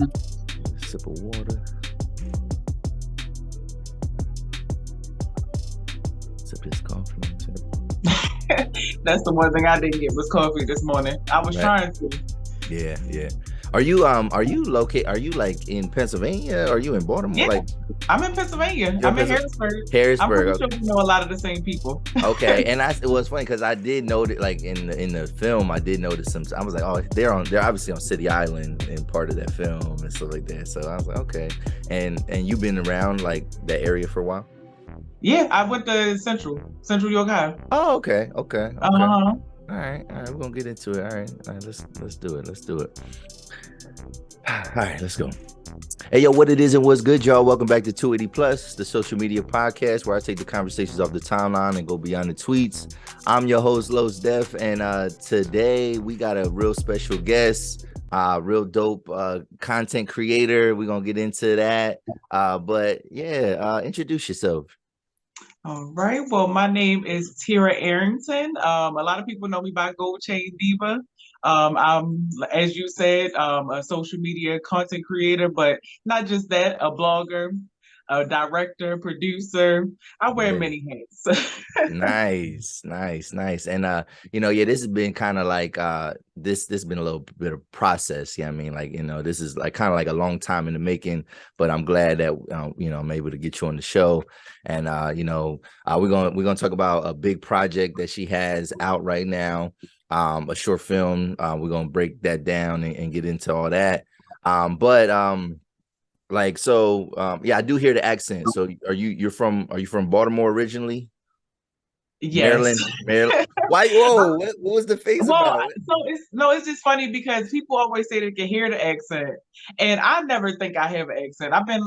Sip of water. Sip his coffee. That's the one thing I didn't get was coffee this morning. I was trying to. Yeah. Are you located? Are you like in Pennsylvania? Are you in Baltimore? Yeah, like I'm in Pennsylvania. I'm in Harrisburg. Harrisburg. I'm pretty sure we know a lot of the same people. Okay, and it was funny because I did notice, like in the film, I did notice some. I was like, oh, they're obviously on City Island and part of that film and stuff like that. So I was like, okay, and you've been around like that area for a while. Yeah, I went to Central York High. Oh, okay. Uh-huh. All right, we're gonna get into it. All right, let's do it. All right, let's go. Hey, yo, what it is and what's good, y'all? Welcome back to 280 Plus, the social media podcast where I take the conversations off the timeline and go beyond the tweets. I'm your host, Los Def, and today we got a real special guest, real dope content creator. We're gonna get into that, but yeah, introduce yourself. All right. Well, my name is Tearra Arrington. A lot of people know me by Goldchain Diva. I'm, as you said, a social media content creator, but not just that, a blogger, a director, producer. I wear many hats. Nice. And yeah, this has been kind of like this been a little bit of process. Yeah, I mean, like, this is like kind of like a long time in the making, but I'm glad that I'm able to get you on the show. And we're gonna talk about a big project that she has out right now, a short film. We're gonna break that down and get into all that. Yeah, I do hear the accent. So are you from Baltimore originally? Yes. Maryland. Why? Whoa! What was the face about it? So it's just funny because people always say they can hear the accent, and I never think I have an accent. I've been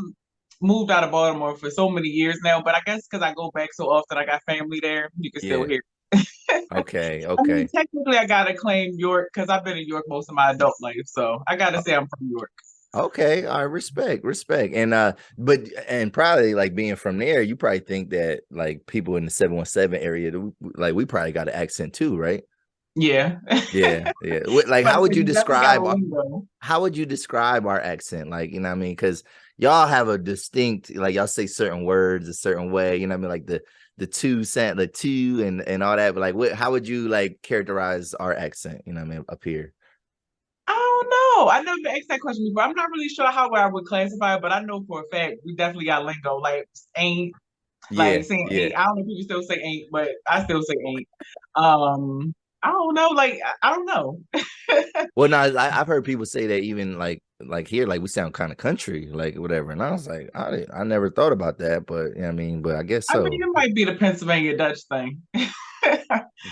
moved out of Baltimore for so many years now, but I guess because I go back so often, I got family there. You can still hear. Okay. I mean, technically, I gotta claim York because I've been in York most of my adult life, so I gotta say I'm from York. Okay, I respect. And but probably like being from there, you probably think that like people in the 717 area, like we probably got an accent too, right? Yeah. Like how would you describe our accent? Like, what I mean? Because y'all have a distinct, like y'all say certain words a certain way, what I mean? Like the two and all that, but like how would you like characterize our accent, what I mean, up here? I don't know. I never asked that question before. I'm not really sure how I would classify it, but I know for a fact we definitely got lingo. Like ain't, like saying ain't. I don't know if people still say ain't, but I still say ain't. I don't know. Like I don't know. Well, no, I've heard people say that even like here, like we sound kind of country, like whatever. And I was like, I never thought about that, but I mean, but I guess so. I mean, it might be the Pennsylvania Dutch thing.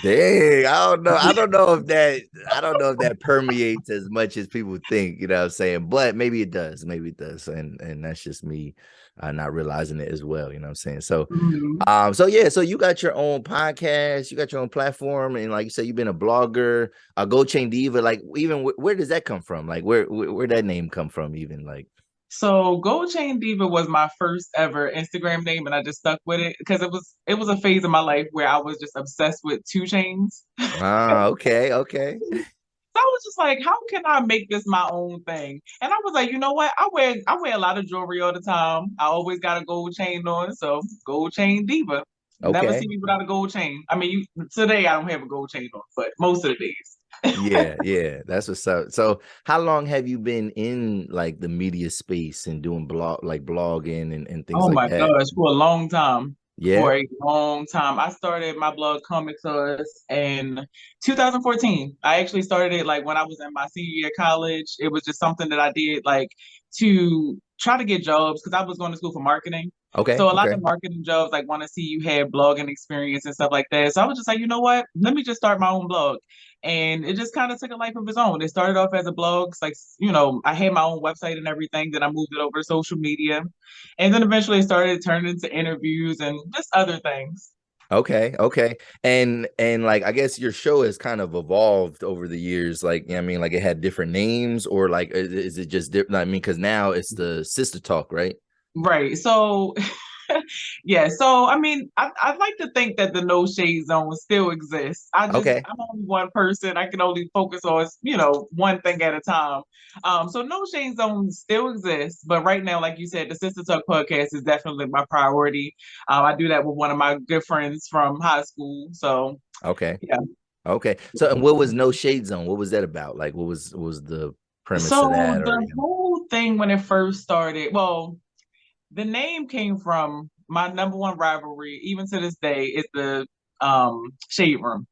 Dang, I don't know. I don't know if that permeates as much as people think, what I'm saying, but maybe it does. And that's just me not realizing it as well, what I'm saying. So so you got your own podcast, you got your own platform, and like you said, you've been a blogger, a Goldchain Diva. Like, even where does that come from? Like, where that name come from? Even like. So Goldchain Diva was my first ever Instagram name, and I just stuck with it because it was a phase in my life where I was just obsessed with 2 Chainz. Okay. So I was just like, how can I make this my own thing? And I was like, you know what? I wear a lot of jewelry all the time. I always got a gold chain on, so Goldchain Diva. Okay. Never see me without a gold chain. I mean, today I don't have a gold chain on, but most of the days. yeah, that's what's up. So how long have you been in like the media space and doing blogging and things like that? Oh my gosh, for a long time. Yeah. For a long time. I started my blog Comics Us in 2014. I actually started it like when I was in my senior year of college. It was just something that I did like to try to get jobs because I was going to school for marketing. Okay. So a lot of marketing jobs like want to see you have blogging experience and stuff like that. So I was just like, you know what? Let me just start my own blog. And it just kind of took a life of its own. It started off as a blog. It's like, I had my own website and everything. Then I moved it over to social media. And then eventually it started turning into interviews and just other things. Okay. And like, I guess your show has kind of evolved over the years. Like, I mean, like it had different names, or like, is it just different? I mean, because now it's the Sister Talk, right? Right. So Yeah, so I mean, I'd like to think that the no shade zone still exists. Okay. I'm only one person. I can only focus on, one thing at a time. So no shade zone still exists, but right now, like you said, the Sister Talk podcast is definitely my priority. I do that with one of my good friends from high school. So Okay. yeah. Okay. So, and what was No Shade Zone? What was that about? Like, what was the premise of So that? Or the whole thing when it first started, well, the name came from my number one rivalry, even to this day, is the Shade Room.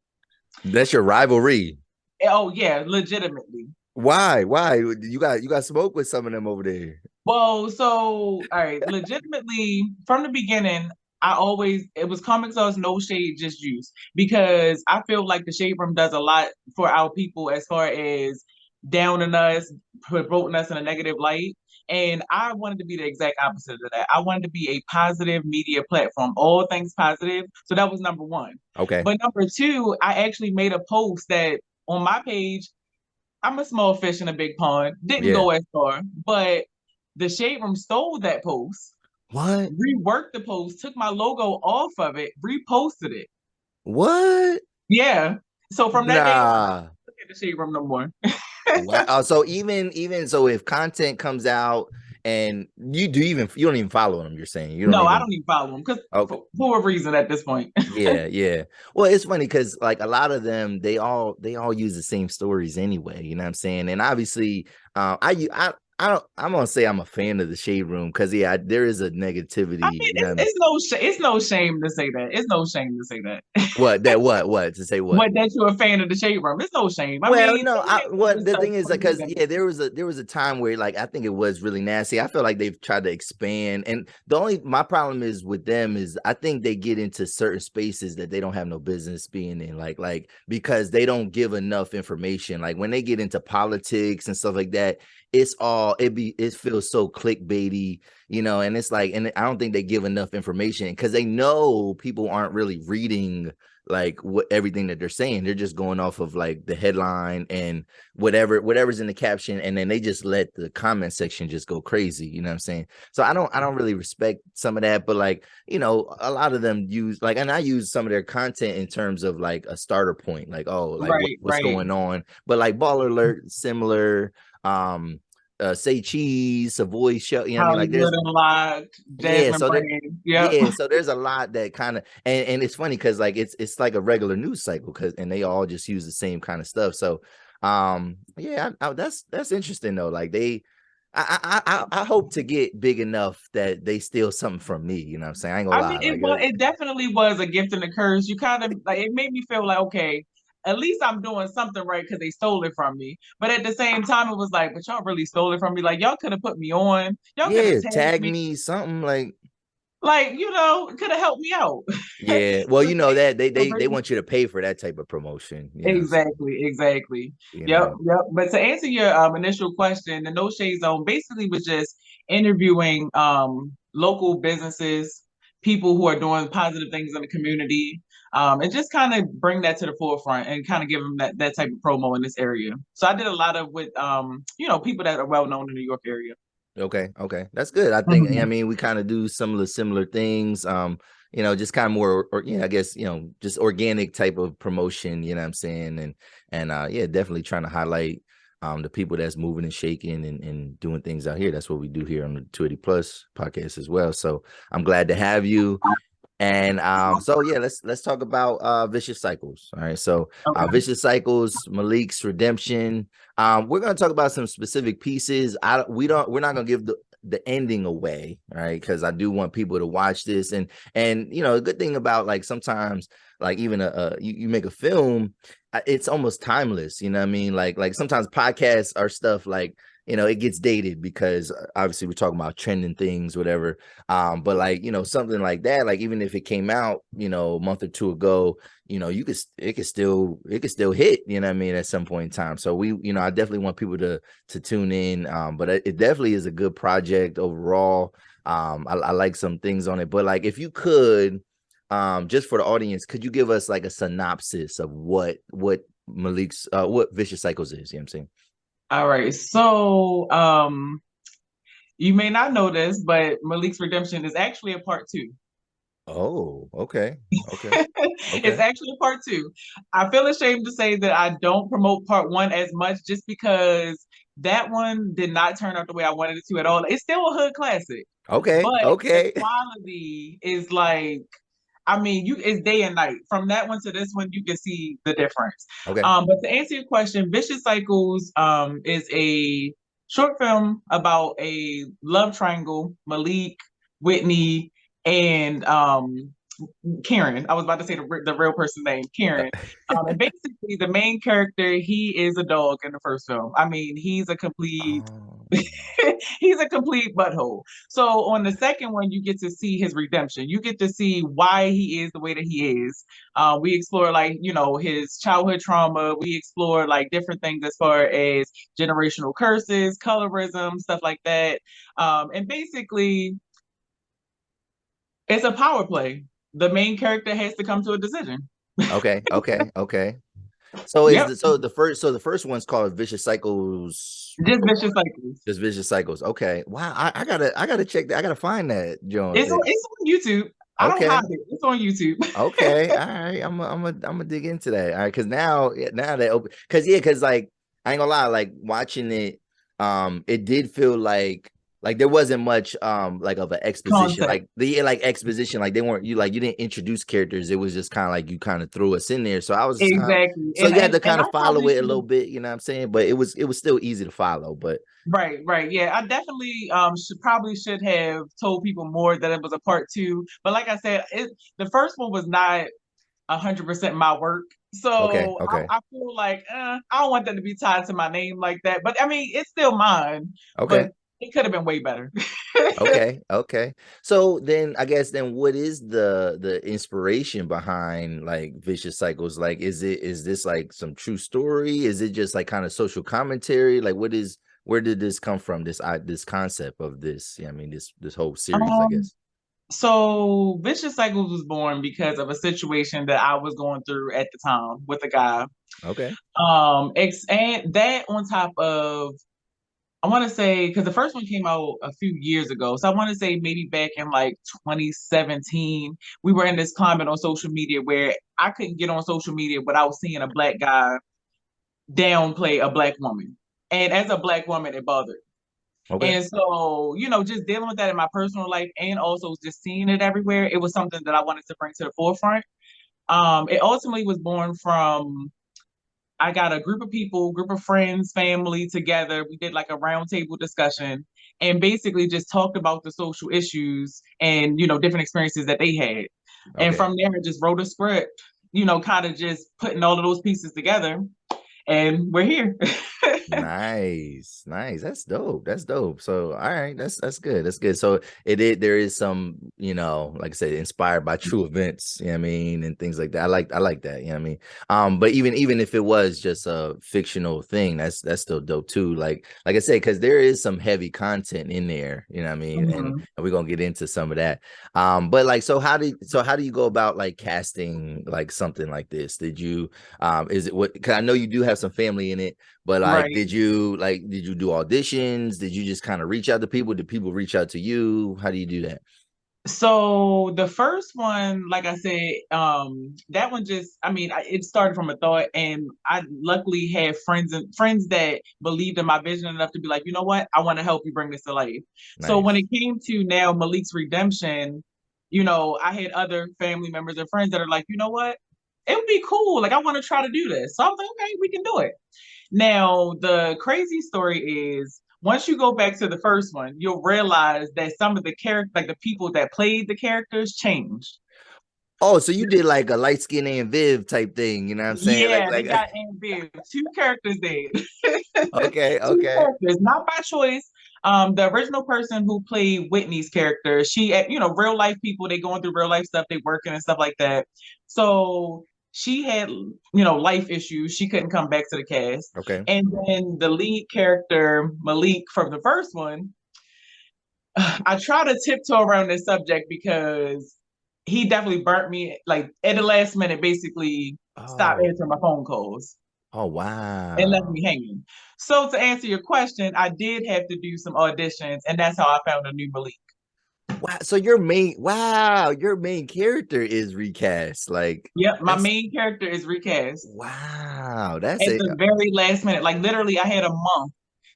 that's your rivalry. Oh yeah, legitimately. Why? Why? You got smoke with some of them over there. Well, so all right, legitimately from the beginning, it was Comic Sauce, no shade, just juice. Because I feel like the Shade Room does a lot for our people as far as downing us, promoting us in a negative light. And I wanted to be the exact opposite of that. I wanted to be a positive media platform, all things positive. So that was number one. Okay. But number two, I actually made a post that on my page, I'm a small fish in a big pond. Didn't Yeah. go as far, but the Shade Room stole that post, What? reworked the post, took my logo off of it, reposted it. What? Yeah. So from that day on, I Nah. don't look at the Shade Room no more. Wow. So even so, if content comes out and you don't even follow them, you're saying you don't No, I even. don't even follow them because Okay. for a reason at this point. Yeah, yeah. Well, it's funny because like a lot of them, they all use the same stories anyway. You know what I'm saying? And obviously, I don't. I'm gonna say I'm a fan of the Shade Room because yeah, there is a I negativity. mean, You know what I mean? it's no shame to say that. It's no shame to say that. What to say what? What that you're a fan of the Shade Room. It's no shame. I Well, mean, no, they have what good the stuff thing is for a because reason. yeah, there was a time where like I think it was really nasty. I feel like they've tried to expand, and the only my problem is with them is I think they get into certain spaces that they don't have no business being in, like because they don't give enough information. Like when they get into politics and stuff like that, it feels so clickbaity, and it's like, and I don't think they give enough information because they know people aren't really reading like what everything that they're saying. They're just going off of like the headline and whatever's in the caption, and then they just let the comment section just go crazy. You know what I'm saying? So I don't really respect some of that, but like, a lot of them use like, and I use some of their content in terms of like a starter point, like, oh, like Right, what's right. going on. But like Baller Alert, similar, Say Cheese, Savoy Show, you know what I mean? Like Hollywood there's Unlocked, yeah, Jasmine so that Brand. Yep. yeah, so there's a lot that kind of, and it's funny because like it's like a regular news cycle and they all just use the same kind of stuff. So yeah, that's interesting though. Like I hope to get big enough that they steal something from me. You know what I'm saying? I ain't gonna I mean, lie. Like it definitely was a gift and a curse. You kind of like it made me feel like, okay, at least I'm doing something right because they stole it from me. But at the same time, it was like, but y'all really stole it from me. Like y'all could have put me on. Y'all could have yeah, tagged tag me. me something like Like, could have helped me out. yeah. Well, you know that So they want you to pay for that type of promotion. You know what I'm saying? exactly, exactly. You Yep, know. yep. But to answer your initial question, the No Shade Zone basically was just interviewing local businesses, people who are doing positive things in the community, and just kind of bring that to the forefront and kind of give them that type of promo in this area. So I did a lot of with people that are well known in the New York area. Okay, that's good. I think I Mhm. mean we kind of do some of the similar things. Just kind of more, or I guess just organic type of promotion. You know what I'm saying? And yeah, definitely trying to highlight the people that's moving and shaking and doing things out here. That's what we do here on the 280 Plus podcast as well. So I'm glad to have you. And so yeah, let's talk about vicious cycles. All right. So Okay. vicious cycles, Malik's redemption. We're gonna talk about some specific pieces. We're not gonna give the ending away, all right? Because I do want people to watch this. And a good thing about like sometimes like even you make a film, it's almost timeless, you know what I mean? Like sometimes podcasts are stuff like it gets dated because obviously we're talking about trending things, whatever. But like, something like that, like even if it came out, a month or two ago, it could still hit, you know what I mean, at some point in time. So I definitely want people to tune in. But it definitely is a good project overall. I like some things on it, but like if you could, just for the audience, could you give us like a synopsis of what Malik's what Vicious Cycles is? You know what I'm saying? All right. So You may not know this, but Malik's redemption is actually a part two. Oh, okay. Okay. It's Okay. actually a part two. I feel ashamed to say that I don't promote part one as much just because that one did not turn out the way I wanted it to at all. It's still a hood classic, Okay. but the Okay. quality is like, I mean, you it's day and night. From that one to this one, you can see the difference. Okay. But to answer your question, Vicious Cycles is a short film about a love triangle, Malik, Whitney, and Karen. I was about to say the real person's name, Karen. And basically, the main character, he is a dog in the first film. I mean, he's a complete Um, he's a complete butthole. So on the second one, you get to see his redemption. You get to see why he is the way that he is. We explore like his childhood trauma. We explore like different things as far as generational curses, colorism, stuff like that. And basically, it's a power play. The main character has to come to a decision. okay. Okay. Okay. So is Yep, the first one's called Vicious Cycles. just vicious cycles. Just Vicious Cycles. Okay. Wow. I gotta check that. I gotta find that, Jones. It's on YouTube. I don't hide Okay. it. It's on YouTube. Okay. All right. I'm gonna dig into that. All right. Cause now, yeah, now that open, cause like I ain't gonna lie, like watching it, it did feel like there wasn't much like of an exposition, Concept. like the like exposition, like they weren't you didn't introduce characters. It was just kind of like you kind of threw us in there. So I was just kind of Exactly. so you had to And kind I of follow probably it a should have. little bit, you know what I'm saying? But it was still easy to follow. But Right. Yeah, I definitely should have told people more that it was a part two. But like I said, the first one was not 100% my work. okay, So okay, I feel like I don't want that to be tied to my name like that. But I mean, it's still mine. But okay. it could have been way better. Okay, okay. So then I guess then what is the inspiration behind like Vicious Cycles? Like is this like some true story? Is it just like kind of social commentary? Like where did this come from? This concept of this, yeah, I mean this whole series, I um, guess. so Vicious Cycles was born because of a situation that I was going through at the time with a guy. Okay. And that on top of I want to say because the first one came out a few years ago, so I want to say maybe back in like 2017, we were in this climate on social media where I couldn't get on social media without seeing a black guy downplay a black woman, and as a black woman, it bothered. Okay. And so, just dealing with that in my personal life and also just seeing it everywhere, it was something that I wanted to bring to the forefront. It ultimately was born from I got a group of people, group of friends, family together. We did like a roundtable discussion and basically just talked about the social issues and, different experiences that they had. And Okay. from there, I just wrote a script, kind of just putting all of those pieces together. And we're here. Nice, nice. That's dope. That's dope. So, all right, that's good. That's good. So, there is some, like I said, inspired by true events. You know what I mean, and things like that. I like that. You know what I mean. But even if it was just a fictional thing, that's still dope too. Like I said, because there is some heavy content in there. You know what I mean, and Mhm. we're gonna get into some of that. But like, so how do you go about like casting like something like this? Did you is it what? Because I know you do have some family in it. But like, Right. did you do auditions? Did you just kind of reach out to people? Did people reach out to you? How do you do that? So the first one, like I said, that one just, I mean, it started from a thought, and I luckily had friends that believed in my vision enough to be like, you know what, I want to help you bring this to life. So when Nice. it came to now Malik's redemption, I had other family members and friends that are like, you know what, it would be cool. Like I want to try to do this. So I was like, okay, we can do it. Now, the crazy story is once you go back to the first one, you'll realize that some of the character, like the people that played the characters, changed. Oh, so you did like a light skin and Viv type thing, you know what I'm saying? Yeah, they Like got ambiguous. Two characters dead. okay, Two okay, characters, not by choice. The original person who played Whitney's character, she, real life people, they going through real life stuff, they working and stuff like that. So she had, life issues. She couldn't come back to the cast. okay. And then the lead character, Malik, from the first one, I try to tiptoe around this subject because he definitely burnt me like at the last minute, basically stopped Oh, answering my phone calls. Oh It left wow. me hanging. So to answer your question, I did have to do some auditions, and that's how I found a new Malik. Wow. So your main character is recast. Like Yep, my that's main character is recast wow. That's at a the very last minute. Like literally, I had a month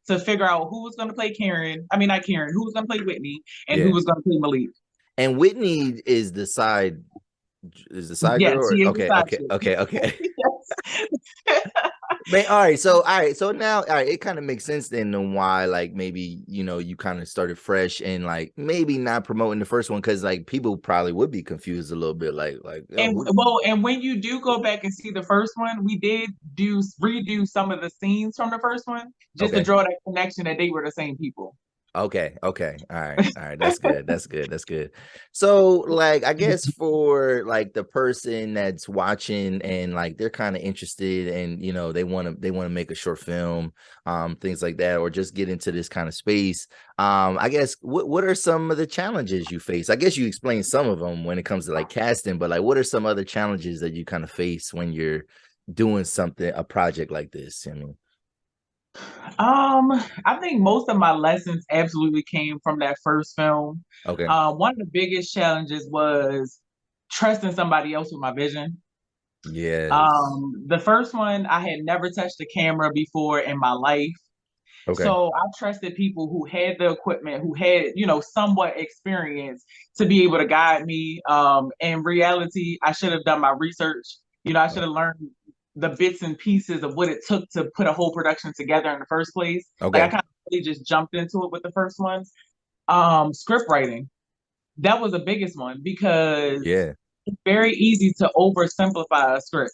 to figure out who was going to play Karen. I mean, not Karen. Who was going to play Whitney, and who yeah. was going to play Malik. And Whitney is the side girl Yes, she or is the okay, side okay, chick. okay, okay. Yes. Man, all right, so now all right, it kind of makes sense then on why like maybe you kind of started fresh and like maybe not promoting the first one because like people probably would be confused a little bit like yo And who well, and when you do go back and see the first one, we did do redo some of the scenes from the first one just to okay. draw that connection that they were the same people. Okay, okay. All right. That's good. That's good. That's good. So, like, I guess for like the person that's watching and like they're kind of interested and they want to make a short film, things like that, or just get into this kind of space. I guess what are some of the challenges you face? I guess you explained some of them when it comes to like casting, but like what are some other challenges that you kind of face when you're doing a project like this? I mean, I think most of my lessons absolutely came from that first film. okay. One of the biggest challenges was trusting somebody else with my vision. Yes. The first one, I had never touched a camera before in my life. Okay. So I trusted people who had the equipment, who had, somewhat experience to be able to guide me. In reality, I should have done my research. I should have learned the bits and pieces of what it took to put a whole production together in the first place. Like I Okay. kind of really just jumped into it with the first ones. Script writing. That was the biggest one because Yeah. it's very easy to oversimplify a script.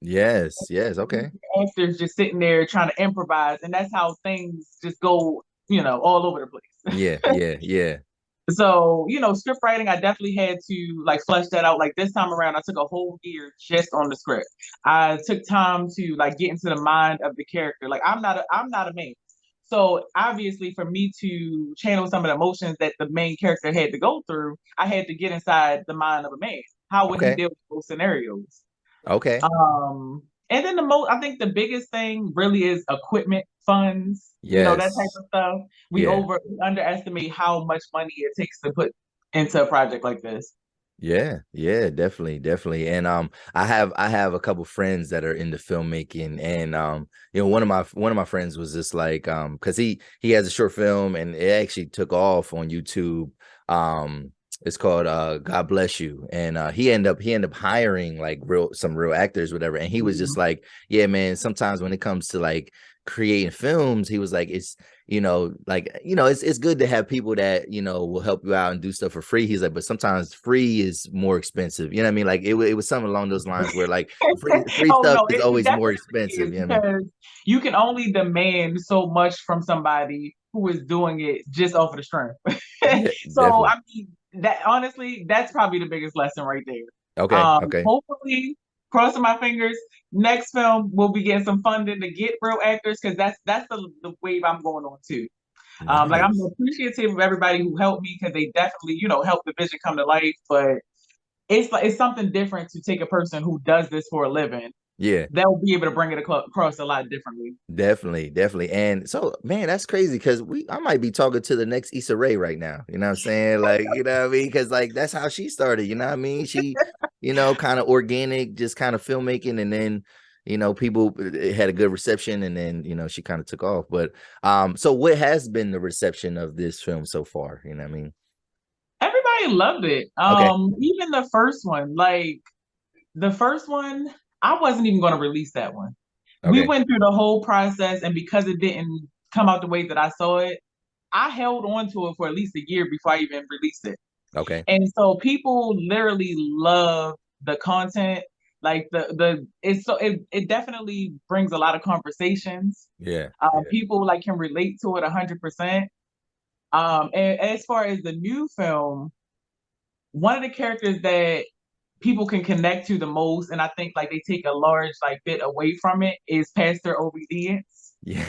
Yes, yes, okay. Actors just sitting there trying to improvise, and that's how things just go, all over the place. Yeah, yeah, yeah. So, script writing, I definitely had to like flesh that out. Like this time around, I took a whole year just on the script. I took time to like get into the mind of the character. Like I'm not a man. So obviously for me to channel some of the emotions that the main character had to go through, I had to get inside the mind of a man. How would he Okay. deal with those scenarios? Okay. And then I think the biggest thing really is equipment funds, that type Yes. of stuff. Yeah. We underestimate how much money it takes to put into a project like this. Yeah, yeah, definitely, definitely. And I have a couple friends that are into filmmaking and one of my friends was just like because he has a short film and it actually took off on YouTube. It's called God Bless You. And he ended up hiring like some real actors, whatever. And he was just Mhm. like, yeah, man, sometimes when it comes to like creating films, he was like, it's good to have people that will help you out and do stuff for free. He's like, but sometimes free is more expensive. You know what I mean? Like it was something along those lines where like free Oh stuff no, is it always more definitely expensive. is You know what I mean? because you can only demand so much from somebody who is doing it just off of the strength. Yeah, So definitely. I mean that honestly, that's probably the biggest lesson right there. Okay, okay. Hopefully, crossing my fingers, next film we'll be getting some funding to get real actors because that's the wave I'm going on too. Like I'm Nice. appreciative of everybody who helped me because they definitely, helped the vision come to life. But it's something different to take a person who does this for a living. Yeah. They'll be able to bring it across a lot differently. Definitely, definitely. And so, man, that's crazy because I might be talking to the next Issa Rae right now. You know what I'm saying? Like, you know what I mean? Because like that's how she started, you know what I mean? She, kind of organic, just kind of filmmaking, and then, people it had a good reception, and then, she kind of took off. But so what has been the reception of this film so far? You know what I mean? Everybody loved it. Okay. Even the first one, like the first one, I wasn't even going to release that one. We Okay. went through the whole process, and because it didn't come out the way that I saw it, I held on to it for at least a year before I even released it. Okay. And so people literally love the content. Like it definitely brings a lot of conversations. Yeah. People like can relate to it 100%. And as far as the new film, one of the characters that people can connect to the most, and I think like they take a large like bit away from it, is Pastor Obedience. Yeah.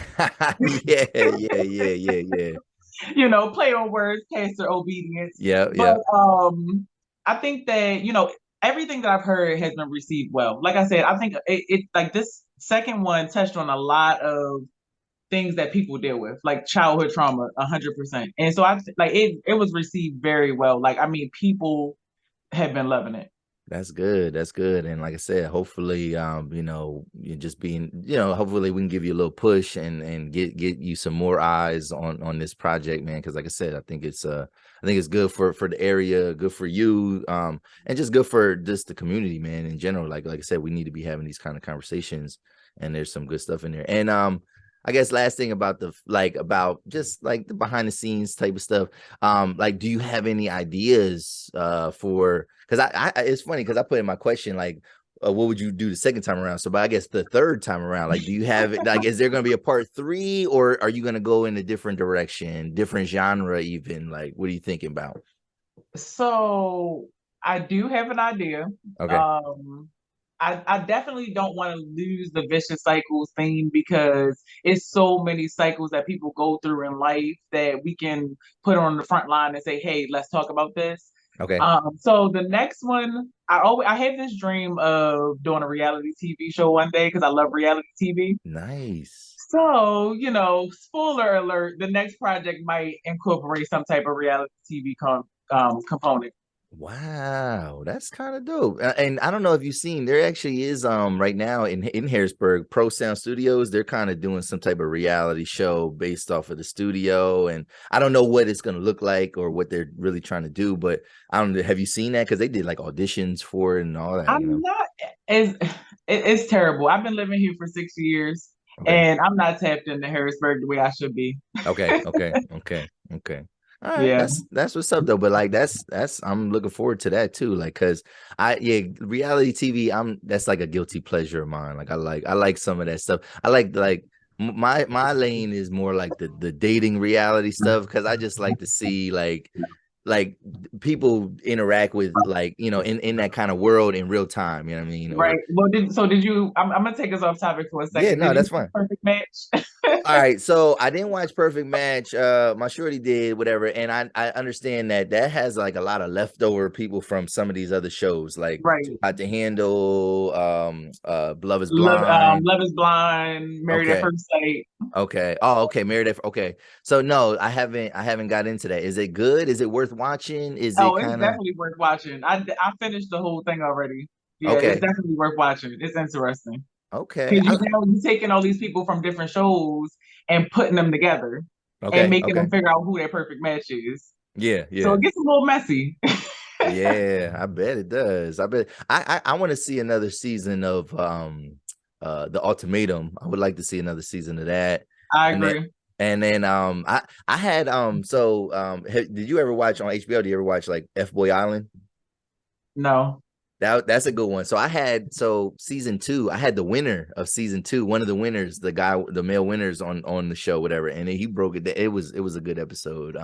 Yeah. Yeah. Yeah. Yeah. Yeah. Play on words, Pastor Obedience. Yeah. But Yeah. I think that everything that I've heard has been received well. Like I said, I think it like this second one touched on a lot of things that people deal with, like childhood trauma, 100%. And so I like it was received very well. Like, I mean, people have been loving it. That's good. That's good. And like I said, hopefully, you just being, hopefully we can give you a little push and get you some more eyes on this project, man. Because like I said, I think it's good for the area, good for you, and just good for just the community, man, in general. Like I said, we need to be having these kind of conversations, and there's some good stuff in there. And I guess last thing about about just like the behind the scenes type of stuff. Like, do you have any ideas for? Because I it's funny because I put in my question like, what would you do the second time around? So, but I guess the third time around, like, do you have it? Like, is there going to be a part 3, or are you going to go in a different direction, different genre, even? Like, what are you thinking about? So I do have an idea. Okay. I definitely don't want to lose the vicious cycles theme because it's so many cycles that people go through in life that we can put on the front line and say, hey, let's talk about this. Okay. So the next one, I have this dream of doing a reality TV show one day because I love reality TV. Nice. So, spoiler alert, the next project might incorporate some type of reality TV component. Wow, that's kind of dope. And I don't know if you've seen, there actually is right now in Harrisburg, Pro Sound Studios. They're kind of doing some type of reality show based off of the studio, and I don't know what it's going to look like or what they're really trying to do. But I don't know. Have you seen that? Because they did like auditions for it and all that. I'm not as it's terrible. I've been living here for 6 years, Okay. and I'm not tapped into Harrisburg the way I should be. Okay. Okay. Okay. Okay. All right, Yeah, that's what's up though. But like that's I'm looking forward to that too. Like, cause reality TV, that's like a guilty pleasure of mine. Like I like some of that stuff. I like my lane is more like the dating reality stuff because I just like to see like people interact with like in that kind of world in real time. You know what I mean? Or right. Well, did you? I'm gonna take us off topic for a yeah, second. no, Did you that's see fine. Perfect Match? All right, so I didn't watch Perfect Match. My shorty did, whatever, and I understand that has like a lot of leftover people from some of these other shows, like Too Right. Hot to Handle, Love Is Blind. Love is Blind, Married at Okay, First Sight. okay, oh, okay, Married at. Okay, so no, I haven't got into that. Is it good? Is it worth watching? Is it Oh, it's kind of definitely worth watching. I finished the whole thing already. Yeah, it's okay? definitely worth watching. It's interesting Okay, because you're taking all these people from different shows and putting them together and okay, making okay, them figure out who their perfect match is. yeah, So yeah. it gets a little messy. Yeah, I bet it does. I bet I want to see another season of the Ultimatum. I would like to see another season of that. I And then agree. I had did you ever watch on HBO? Do you ever watch like F Boy Island? No. That's a good one. So season 2, I had the winner of season 2, one of the winners, the male winners on the show, whatever, and he broke it. It was a good episode.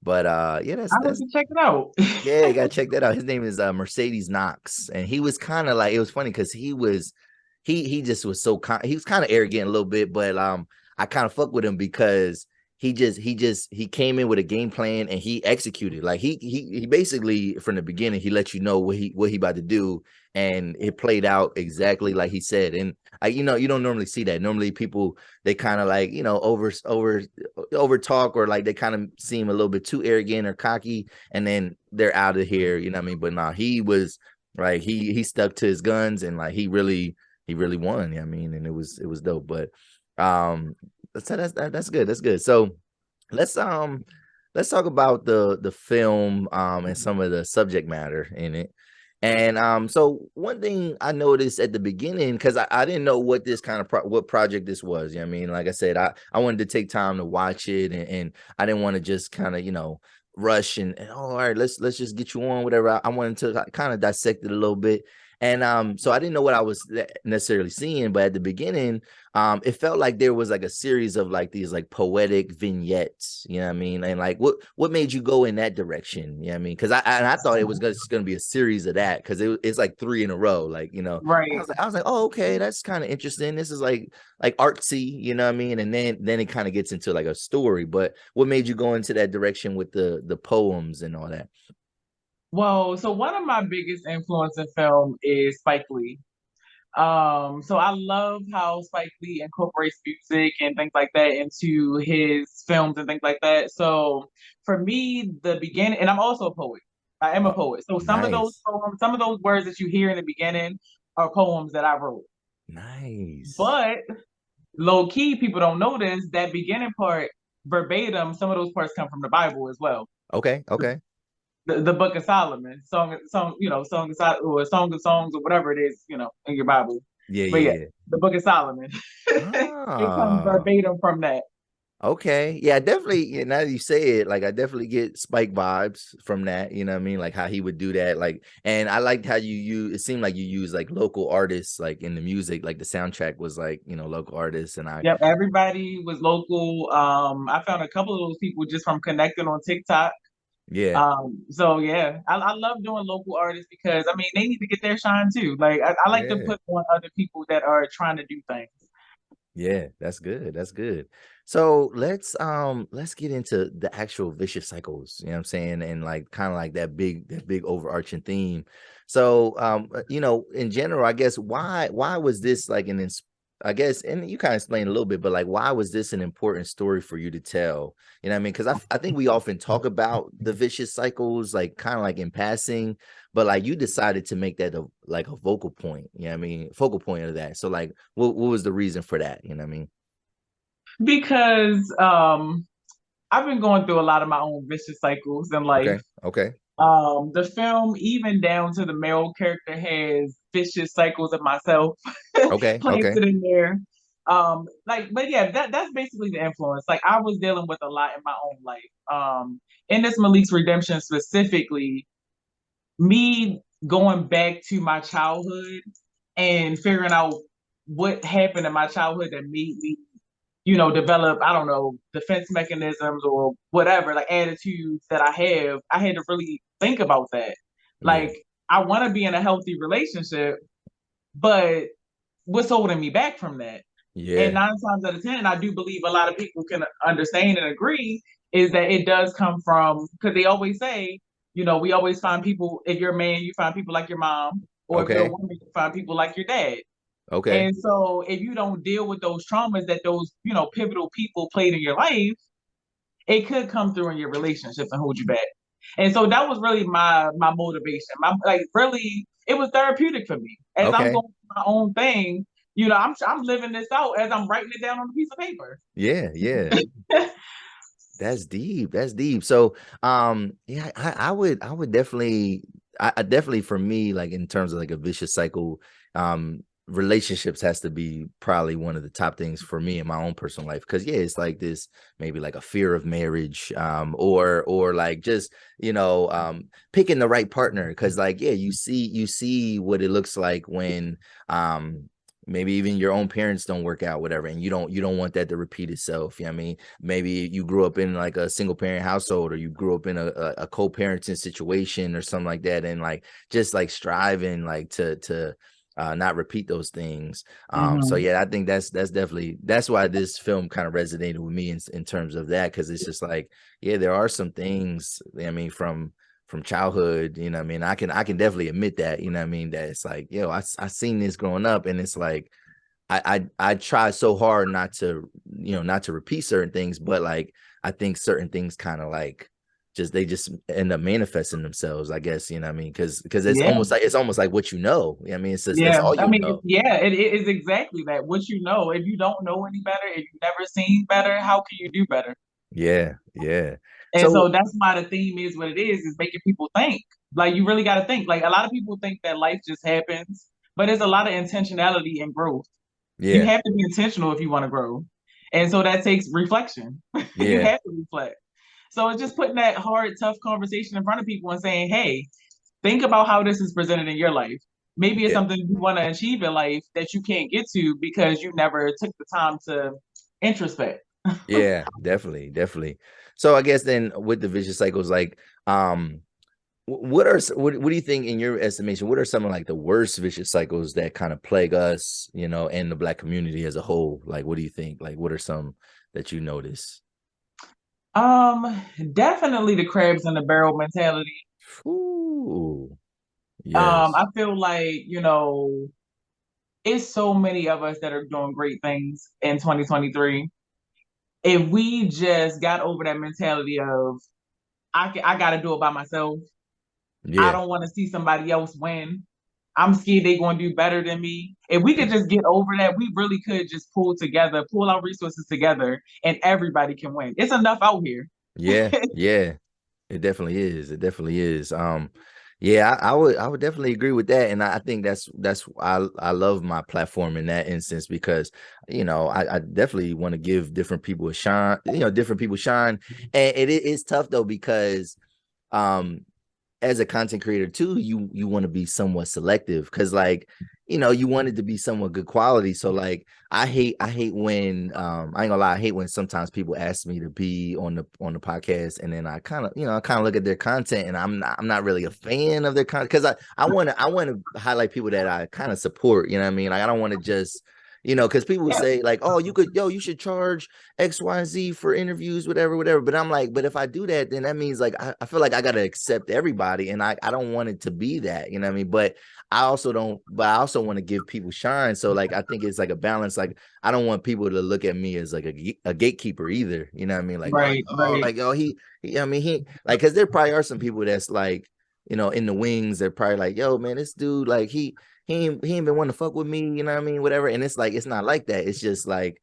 But yeah, I have that's to check it out. yeah, you gotta check that out. His name is Mercedes Knox, and he was kind of like, it was funny because he just was he was kind of arrogant a little bit, but I kind of fuck with him because he came in with a game plan and he executed. Like he basically from the beginning he let you know what he about to do, and it played out exactly like he said. And you don't normally see that. Normally people, they kind of like over talk, or like they kind of seem a little bit too arrogant or cocky, and then they're out of here. You know what I mean? But nah, he was like he stuck to his guns, and like he really won. You know what I mean? And it was dope. But that's good. That's good. So let's talk about the film and some of the subject matter in it. And so one thing I noticed at the beginning, because I didn't know what this kind of what project this was. You know what I mean? Like I said, I wanted to take time to watch it, and I didn't want to just kind of rush and oh, all right, let's just get you on, whatever. I wanted to kind of dissect it a little bit. And so I didn't know what I was necessarily seeing, but at the beginning, it felt like there was like a series of like these like poetic vignettes, you know what I mean? And like what made you go in that direction? You know what I mean? Because I thought it was gonna be a series of that, because it's like 3 in a row. Like, Right. I was like, oh, okay, that's kind of interesting. This is like artsy, you know what I mean? And then it kind of gets into like a story. But what made you go into that direction with the poems and all that? Well, so one of my biggest influence in film is Spike Lee. So I love how Spike Lee incorporates music and things like that into his films and things like that. So for me, the beginning, and I'm also a poet. I am a Oh, poet. So some of those nice, poems, some of those words that you hear in the beginning are poems that I wrote. nice. But low key, people don't notice that beginning part verbatim. Some of those parts come from the Bible as well. Okay, okay. The Book of Solomon, Song of Songs or whatever it is, in your Bible. Yeah, But yeah, yeah, the Book of Solomon. yeah. It comes Ah. verbatim from that. Okay. Yeah, I definitely, yeah, now that you say it, like I definitely get Spike vibes from that, you know what I mean? Like how he would do that. Like, and I liked how you use it seemed like you use like local artists like in the music, like the soundtrack was like, local artists and I Yep, everybody was local. I found a couple of those people just from connecting on TikTok. yeah, So yeah, I love doing local artists because I mean they need to get their shine too. Like I like to yeah. put on other people that are trying to do things. Yeah, that's good. That's good. So let's get into the actual vicious cycles, you know what I'm saying? And like kind of like that big overarching theme. So in general, I guess why was this like I guess, and you kind of explained a little bit, but like why was this an important story for you to tell? You know what I mean? Because I think we often talk about the vicious cycles, like kind of like in passing, but like you decided to make that like a vocal point, you know what I mean? Focal point of that. So like what was the reason for that? You know what I mean? Because I've been going through a lot of my own vicious cycles in life. Okay. Okay. The film, even down to the male character, has vicious cycles of myself Okay. Okay. planted in there. But yeah, that's basically the influence. Like I was dealing with a lot in my own life. In this Malik's redemption specifically, me going back to my childhood and figuring out what happened in my childhood that made me develop, I don't know, defense mechanisms or whatever, like attitudes that I had to really think about that. Yeah. Like, I want to be in a healthy relationship, but what's holding me back from that? And Yeah. 9 times out of 10, I do believe a lot of people can understand and agree is that it does come from, because they always say, we always find people, if you're a man, you find people like your mom, or if you're a Okay. woman, you find people like your dad. Okay. And so if you don't deal with those traumas that those, pivotal people played in your life, it could come through in your relationship and hold you back. And so that was really my motivation. My like really it was therapeutic for me. As I'm Okay. going through my own thing, I'm living this out as I'm writing it down on a piece of paper. Yeah. Yeah. That's deep. That's deep. So, yeah, I would definitely, I definitely for me, like in terms of like a vicious cycle, relationships has to be probably one of the top things for me in my own personal life. Cause yeah, it's like this, maybe like a fear of marriage, or like just, picking the right partner. Cause like, yeah, you see what it looks like when, maybe even your own parents don't work out, whatever, and you don't want that to repeat itself. You know what I mean? Maybe you grew up in like a single parent household, or you grew up in a co-parenting situation or something like that, and like just like striving like to not repeat those things. So Mm-hmm. yeah, I think that's why this film kind of resonated with me in terms of that, because it's just like, yeah, there are some things, I mean, from childhood, you know what I mean? I can definitely admit that, you know what I mean, that it's like, I seen this growing up, and it's like I try so hard not to repeat certain things, but like I think certain things kind of like they just end up manifesting themselves, I guess, you know what I mean? Because it's Yeah. almost like what you know. I mean, it's just that's Yeah. all I you mean, know. it is exactly that. What you know, if you don't know any better, if you've never seen better, how can you do better? Yeah, yeah. And So so that's why the theme is what it is making people think. Like you really got to think. Like a lot of people think that life just happens, but there's a lot of intentionality and growth. You yeah, have to be intentional if you want to grow. And so that takes reflection. You yeah, have to reflect. So it's just putting that hard, tough conversation in front of people and saying, hey, think about how this is presented in your life. Maybe it's yeah, something you want to achieve in life that you can't get to because you never took the time to introspect. yeah, definitely, definitely. So I guess then with the vicious cycles, like what do you think in your estimation, what are some of like the worst vicious cycles that kind of plague us, and the Black community as a whole? Like what do you think, like what are some that you notice? Um, Definitely the crabs in the barrel mentality. Ooh, yes. I feel like, it's so many of us that are doing great things in 2023. If we just got over that mentality of I got to do it by myself. I Yeah. don't want to see somebody else win. I'm scared they're going to do better than me. If we could just get over that, we really could just pull our resources together, and everybody can win. It's enough out here. Yeah. Yeah. It definitely is. It definitely is. Yeah, I would definitely agree with that. And I think that's I love my platform in that instance because I definitely want to give different people a shine, different people shine. And it is tough though, because um as a content creator too, you want to be somewhat selective because like you want it to be somewhat good quality. So like I hate when I ain't gonna lie, I hate when sometimes people ask me to be on the podcast and then I kind of look at their content and I'm not really a fan of their content because I want to highlight people that I kind of support, you know what I mean? Like I don't want to just because people Yeah. say like, oh, you should charge XYZ for interviews, whatever. But I'm like, but if I do that, then that means like I feel like I gotta accept everybody, and I don't want it to be that, you know what I mean? But I also don't, but I also want to give people shine. So like I think it's like a balance. Like I don't want people to look at me as like a gatekeeper either. You know what I mean? Right, right. Like oh he I mean he like because there probably are some people that's like in the wings. They're probably like, yo man, this dude like he ain't been wanting to fuck with me, you know what I mean? Whatever. And it's like it's not like that. It's just like,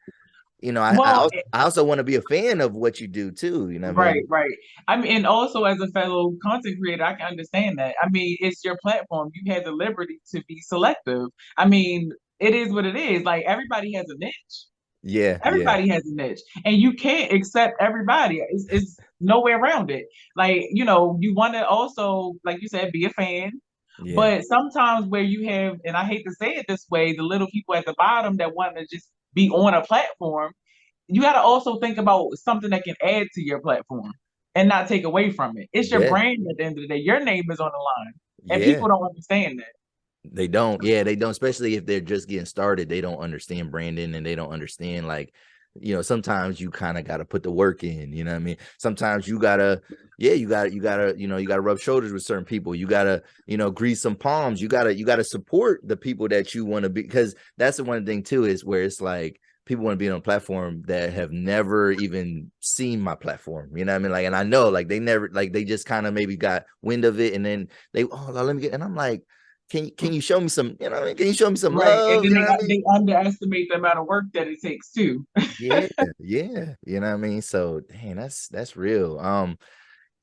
Well, I also want to be a fan of what you do too, you know what I right, mean? right. I mean, and also as a fellow content creator, I can understand that. I mean, it's your platform. You have the liberty to be selective. I mean, it is what it is. Like everybody has a niche. Yeah, yeah, Everybody has a niche, and you can't accept everybody. It's no way around it. Like you want to also, like you said, be a fan. yeah, But sometimes where you have, and I hate to say it this way, the little people at the bottom that want to just be on a platform, you got to also think about something that can add to your platform and not take away from it. It's your yeah, brand at the end of the day. Your name is on the line, and yeah. people don't understand that. They don't. Yeah, they don't, especially if they're just getting started. They don't understand branding and they don't understand like, sometimes you kind of got to put the work in, you know what I mean? Sometimes you gotta, yeah, you gotta rub shoulders with certain people. You gotta, grease some palms. You gotta support the people that you want to be, because that's the one thing too, is where it's like people want to be on a platform that have never even seen my platform. You know what I mean? Like, and I know like they never, like they just kind of maybe got wind of it and then let me get, and I'm like, can you show me some, can you show me some Right. And love? then You know what I mean? they underestimate the amount of work that it takes too. Yeah, yeah. You know what I mean? So dang, that's real.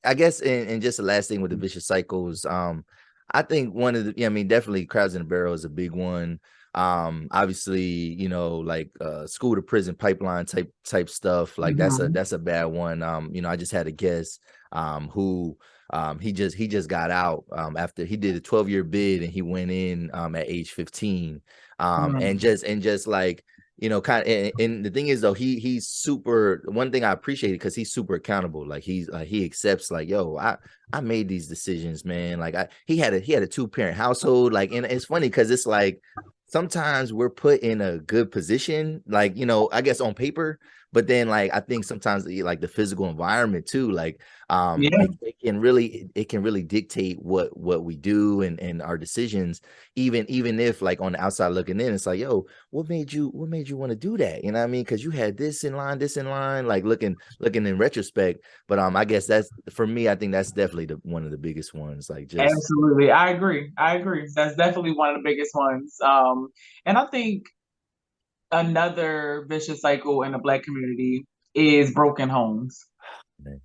I guess and just the last thing with the vicious cycles, I think one of the definitely crowds in the barrel is a big one. Obviously, like school to prison pipeline type stuff, like Mhm. that's a bad one. I just had a guest who he just got out after he did a 12-year bid and he went in at age 15. Mhm. And just like kind of, and the thing is though, he's super, one thing I appreciate because he's super accountable. Like he accepts like, yo, I made these decisions, man. Like he had a 2-parent household. Like, and it's funny because it's like sometimes we're put in a good position, like, I guess on paper, but then like I think sometimes like the physical environment too, like Yeah. it can really dictate what we do and our decisions, even if like on the outside looking in, it's like, yo, what made you want to do that? You know what I mean? Because you had this in line, like looking in retrospect. But I guess that's for me, I think that's definitely one of the biggest ones. Like just Absolutely. I agree. I agree. That's definitely one of the biggest ones. And I think another vicious cycle in the Black community is broken homes.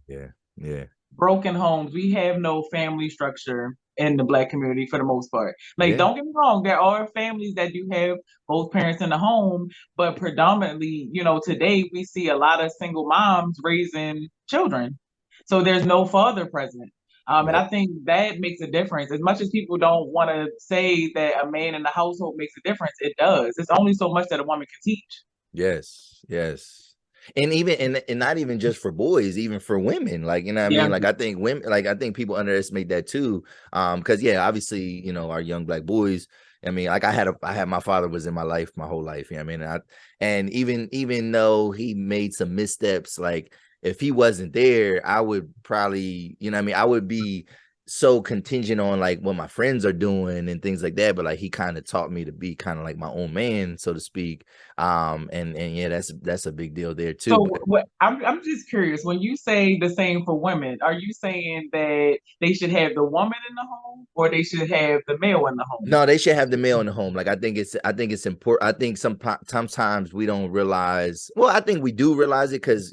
yeah, yeah, Broken homes. We have no family structure in the Black community for the most part. Like, yeah, don't get me wrong, there are families that do have both parents in the home, but predominantly, today we see a lot of single moms raising children. So there's no father present. And yep, I think that makes a difference. As much as people don't want to say that a man in the household makes a difference, it does. It's only so much that a woman can teach. yes, yes. And even and not even just for boys, even for women, like, what I Yeah. mean? Like I think women, like I think people underestimate that too. Because yeah, obviously, our young Black boys. I mean, like I had my father was in my life my whole life. You know what I mean? And even though he made some missteps, like if he wasn't there, I would probably, I would be so contingent on like what my friends are doing and things like that, but like he kind of taught me to be kind of like my own man, so to speak. And yeah, that's a big deal there too. So But what I'm just curious, when you say the same for women, are you saying that they should have the woman in the home or they should have the male in the home? no, they should have the male in the home. Like I think it's important. I think sometimes we don't realize. Well, I think we do realize it because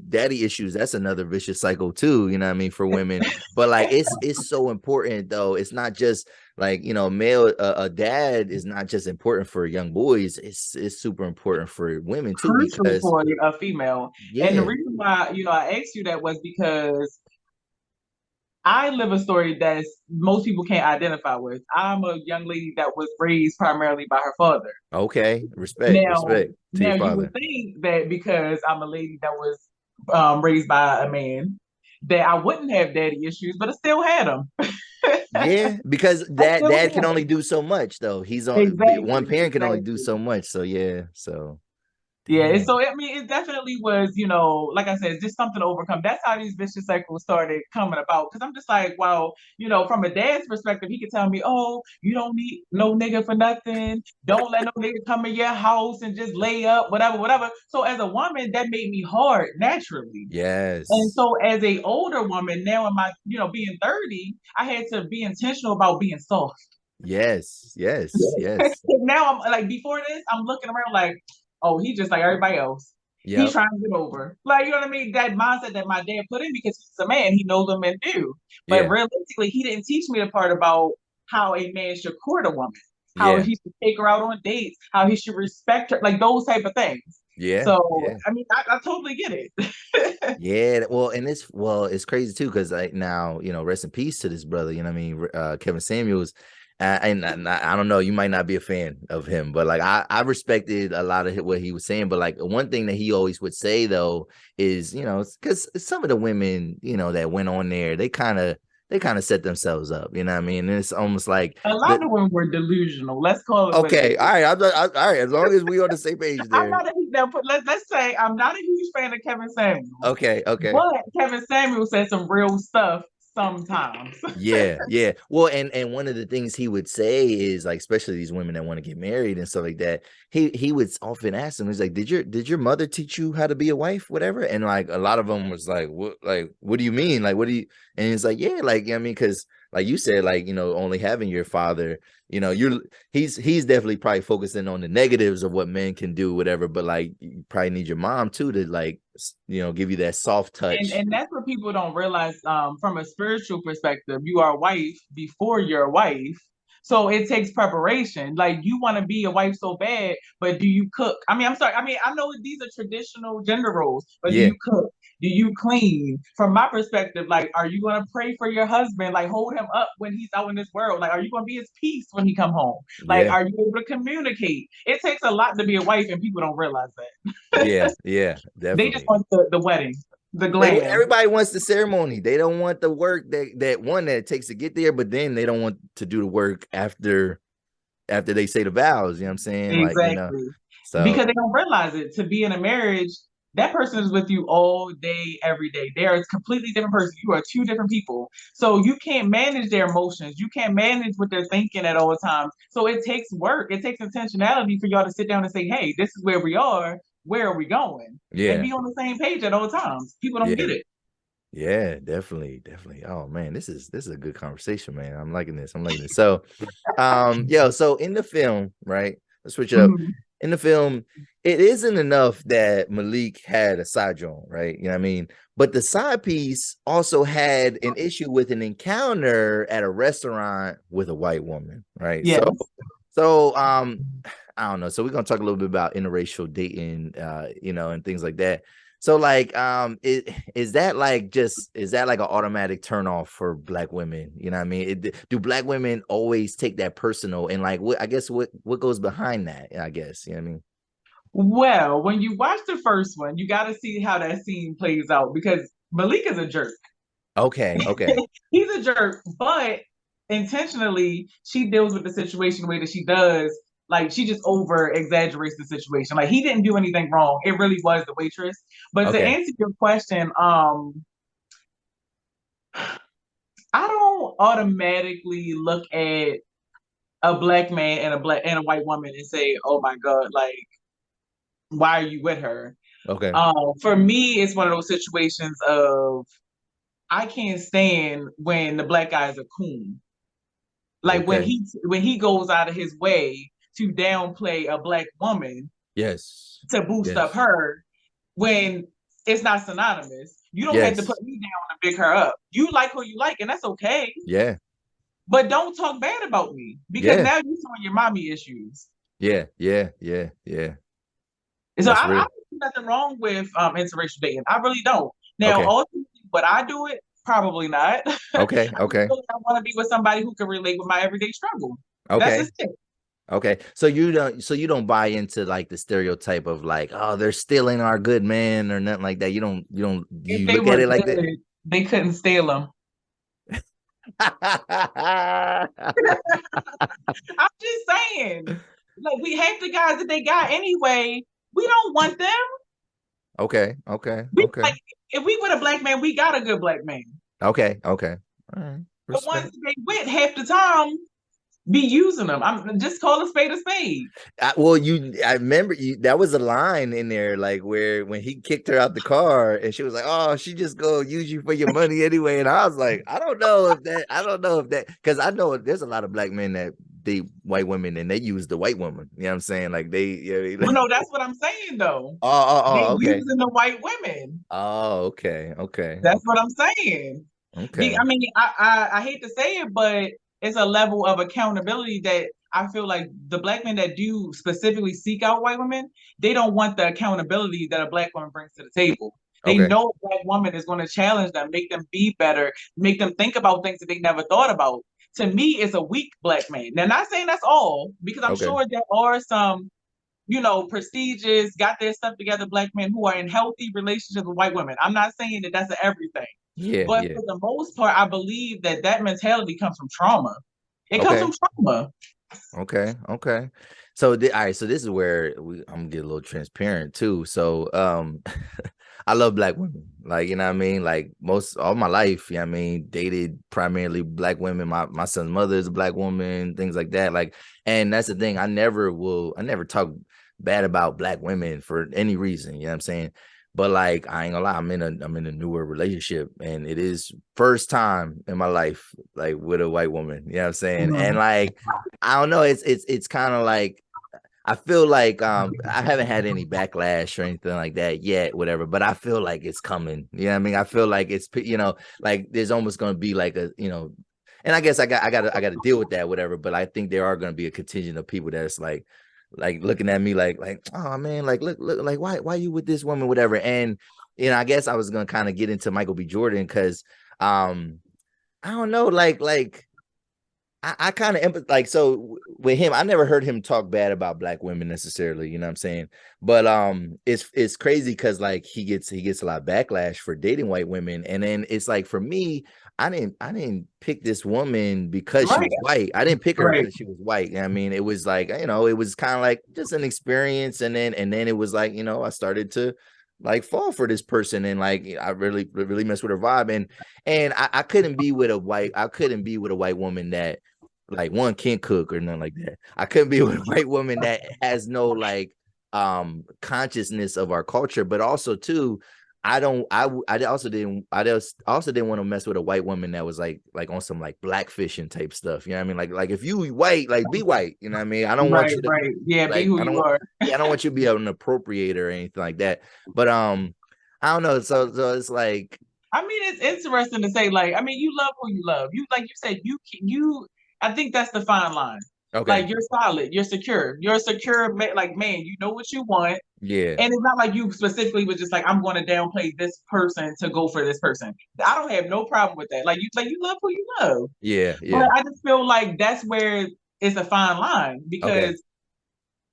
daddy issues. That's another vicious cycle too. You know what I mean, for women. But like it's so important though. It's not just like male. A dad is not just important for young boys. It's super important for women too Crucial because for a female. And the yeah. reason why, I asked you that was because I live a story that most people can't identify with. I'm a young lady that was raised primarily by her father. Okay, respect Now, to your now you would father. think that because I'm a lady that was raised by a man, that I wouldn't have daddy issues, but I still had them. Yeah, because I that still dad had can only 'em. do so much though. He's on one Exactly, parent can only do so exactly. much. So yeah, so Yeah, damn. so I mean, it definitely was, like I said, it's just something to overcome. That's how these vicious cycles started coming about. Because I'm just like, well, from a dad's perspective, he could tell me, "Oh, you don't need no nigga for nothing. Don't let no nigga come in your house and just lay up, whatever, whatever." So as a woman, that made me hard naturally. And Yes. so as a older woman, now in my, being 30, I had to be intentional about being soft. Yes. Yes. Yes. Now I'm like, before this, I'm looking around like, oh, he just like everybody else. He's Yep. trying to get over. Like, you know what I mean? That mindset that my dad put in because he's a man, he knows what men do. But Yeah. realistically, he didn't teach me the part about how a man should court a woman, how Yeah. he should take her out on dates, how he should respect her, like those type of things. Yeah. So, Yeah. I mean, I totally get it. Yeah. Well, and it's crazy too, because like now, rest in peace to this brother, you know what I mean? Kevin Samuels. And I don't know, you might not be a fan of him, but like I respected a lot of what he was saying. But like one thing that he always would say though is, because some of the women, that went on there, they kind of set themselves up, you know what I mean? And it's almost like A lot the of women were delusional. Let's call it what it okay, all is. right, all right, as long as we on the same page I'm there. not a now put let's say I'm not a huge fan of Kevin Samuels, Okay, okay. but Kevin Samuels said some real stuff sometimes. Yeah, yeah. Well, and one of the things he would say is like, especially these women that want to get married and stuff like that. He would often ask them, he's like, "Did your mother teach you how to be a wife, whatever?" And like a lot of them was like, what do you mean? Like, what do you? And it's like, yeah, like I mean, because like you said, like only having your father, he's definitely probably focusing on the negatives of what men can do, whatever. But like, you probably need your mom too to like, give you that soft and touch. and that's what people don't realize. From a spiritual perspective, you are a wife before you're a wife. So it takes preparation. Like you want to be a wife so bad, but do you cook? I mean, I'm sorry. I mean, I know these are traditional gender roles, but do Yeah, you cook? Do you clean? From my perspective, like, are you gonna pray for your husband? Like, hold him up when he's out in this world. Like, are you gonna be his peace when he come home? Like, yeah, are you able to communicate? It takes a lot to be a wife, and people don't realize that. yeah, yeah, They just definitely. want the wedding, the glam. Everybody wants the ceremony. They don't want the work that one that it takes to get there, but then they don't want to do the work after they say the vows. You know what I'm saying? Like, Exactly. so Because they don't realize it. To be in a marriage, that person is with you all day, every day. They are a completely different person. You are two different people. So you can't manage their emotions. You can't manage what they're thinking at all times. So it takes work. It takes intentionality for y'all to sit down and say, hey, this is where we are. Where are we going? And yeah, be on the same page at all times. People don't yeah, get it. yeah, definitely, definitely. Oh man, this is a good conversation, man. I'm liking this. I'm liking this. So, so in the film, right? Let's switch it up. Mhm. In the film, it isn't enough that Malik had a side joint, right? You know what I mean? But the side piece also had an issue with an encounter at a restaurant with a white woman, right? So, Yes. so I don't know. So we're gonna talk a little bit about interracial dating, and things like that. So like, is that like an automatic turn off for black women? You know what I mean? Do black women always take that personal and like what goes behind that? I guess, you know what I mean? Well, when you watch the first one, you got to see how that scene plays out because Malik is a jerk. Okay, okay, He's a jerk, but intentionally, she deals with the situation the way that she does. Like she just over exaggerates the situation. Like he didn't do anything wrong. It really was the waitress. But to okay. answer your question, I don't. automatically look at a black man and a white woman and say, "Oh my God, like, why are you with her?" Okay. For me, it's one of those situations of I can't stand when the black guy is a coon. Like Okay. when he goes out of his way to downplay a black woman Yes. to boost up Yes. her when it's not synonymous. You don't have to Yes. put me down to pick her up. You like who you like, and that's okay. Yeah. But don't talk bad about me because Yeah. now you're showing your mommy issues. Yeah. Yeah. Yeah. Yeah. And so That's I real. don't see nothing wrong with interracial dating. I really don't. Now, Okay. ultimately, would I do it? Probably not. I Okay. Okay. feel like I want to be with somebody who can relate with my everyday struggle. That's Okay. just it. Okay. So you don't buy into like the stereotype of like, oh, they're stealing our good man or nothing like that. You don't If you they look at were it like that? good, they couldn't steal them. I'm just saying. Like we have the guys that they got anyway. We don't want them. Okay. Okay. We Okay. like if we with a black man, we got a good black man. Okay. Okay. All right. The ones Respect. that they with half the time be using them. I'm just call a spade a spade. I remember you. That was a line in there, like where when he kicked her out the car, and she was like, "Oh, she just go use you for your money anyway." And I was like, I don't know if that, because I know there's a lot of black men that date white women and they use the white woman. You know what I'm saying? Like they, yeah. Well, no, that's what I'm saying though. They Okay. using the white women. Oh, okay, okay, That's what I'm saying. okay, I mean, I hate to say it, but it's a level of accountability that I feel like the black men that do specifically seek out white women, they don't want the accountability that a black woman brings to the table. They okay, know a black woman is going to challenge them, make them be better, make them think about things that they never thought about. To me, it's a weak black man. Now, not saying that's all, because I'm okay. sure there are some, prestigious, got their stuff together black men who are in healthy relationships with white women. I'm not saying that that's everything. Yeah, But yeah. for the most part, I believe that mentality comes from trauma. It comes Okay. from trauma. Okay, okay. So all right, so this is where I'm gonna get a little transparent too. So I love black women. Like, you know what I mean? Like most all my life, you know what I mean, dated primarily black women. My son's mother is a black woman, things like that. Like, and that's the thing. I never talk bad about black women for any reason, you know what I'm saying? But like I ain't gonna lie, I'm in a newer relationship and it is first time in my life, like with a white woman, you know what I'm saying? And Mhm. like I don't know. It's kind of like I feel like I haven't had any backlash or anything like that yet, whatever. But I feel like it's coming. You know what I mean? I feel like it's like there's almost going to be like and I guess I got to deal with that, whatever. But I think there are going to be a contingent of people that's like looking at me like oh man, like look like why you with this woman, whatever. And I guess I was going to kind of get into Michael B. Jordan because I don't know, like. I kind of like so with him. I never heard him talk bad about black women necessarily. You know what I'm saying? But it's crazy because like he gets a lot of backlash for dating white women, and then it's like for me, I didn't pick this woman because she Right, was white. I didn't pick her right, because she was white. You know what I mean, it was like it was kind of like just an experience, and then it was like I started to like fall for this person and like I really messed with her vibe and I couldn't be with a white woman that like one can't cook or nothing like that. I couldn't be with a white woman that has no like consciousness of our culture, but also too, I also didn't want to mess with a white woman that was like on some like blackfishing type stuff. You know what I mean? Like if you white, like be white. You know what I mean? I don't want right, you to right. Yeah, be like who you are. I don't want you to be an appropriator or anything like that. But I don't know. So it's like I mean, it's interesting to say, like, I mean, you love who you love. You, like you said, I think that's the fine line. okay, Like, you're solid, you're secure. You're a secure, like, man, you know what you want. yeah, And it's not like you specifically was just like, I'm going to downplay this person to go for this person. I don't have no problem with that. Like you love who you love. yeah, But yeah. I just feel like that's where it's a fine line Okay, because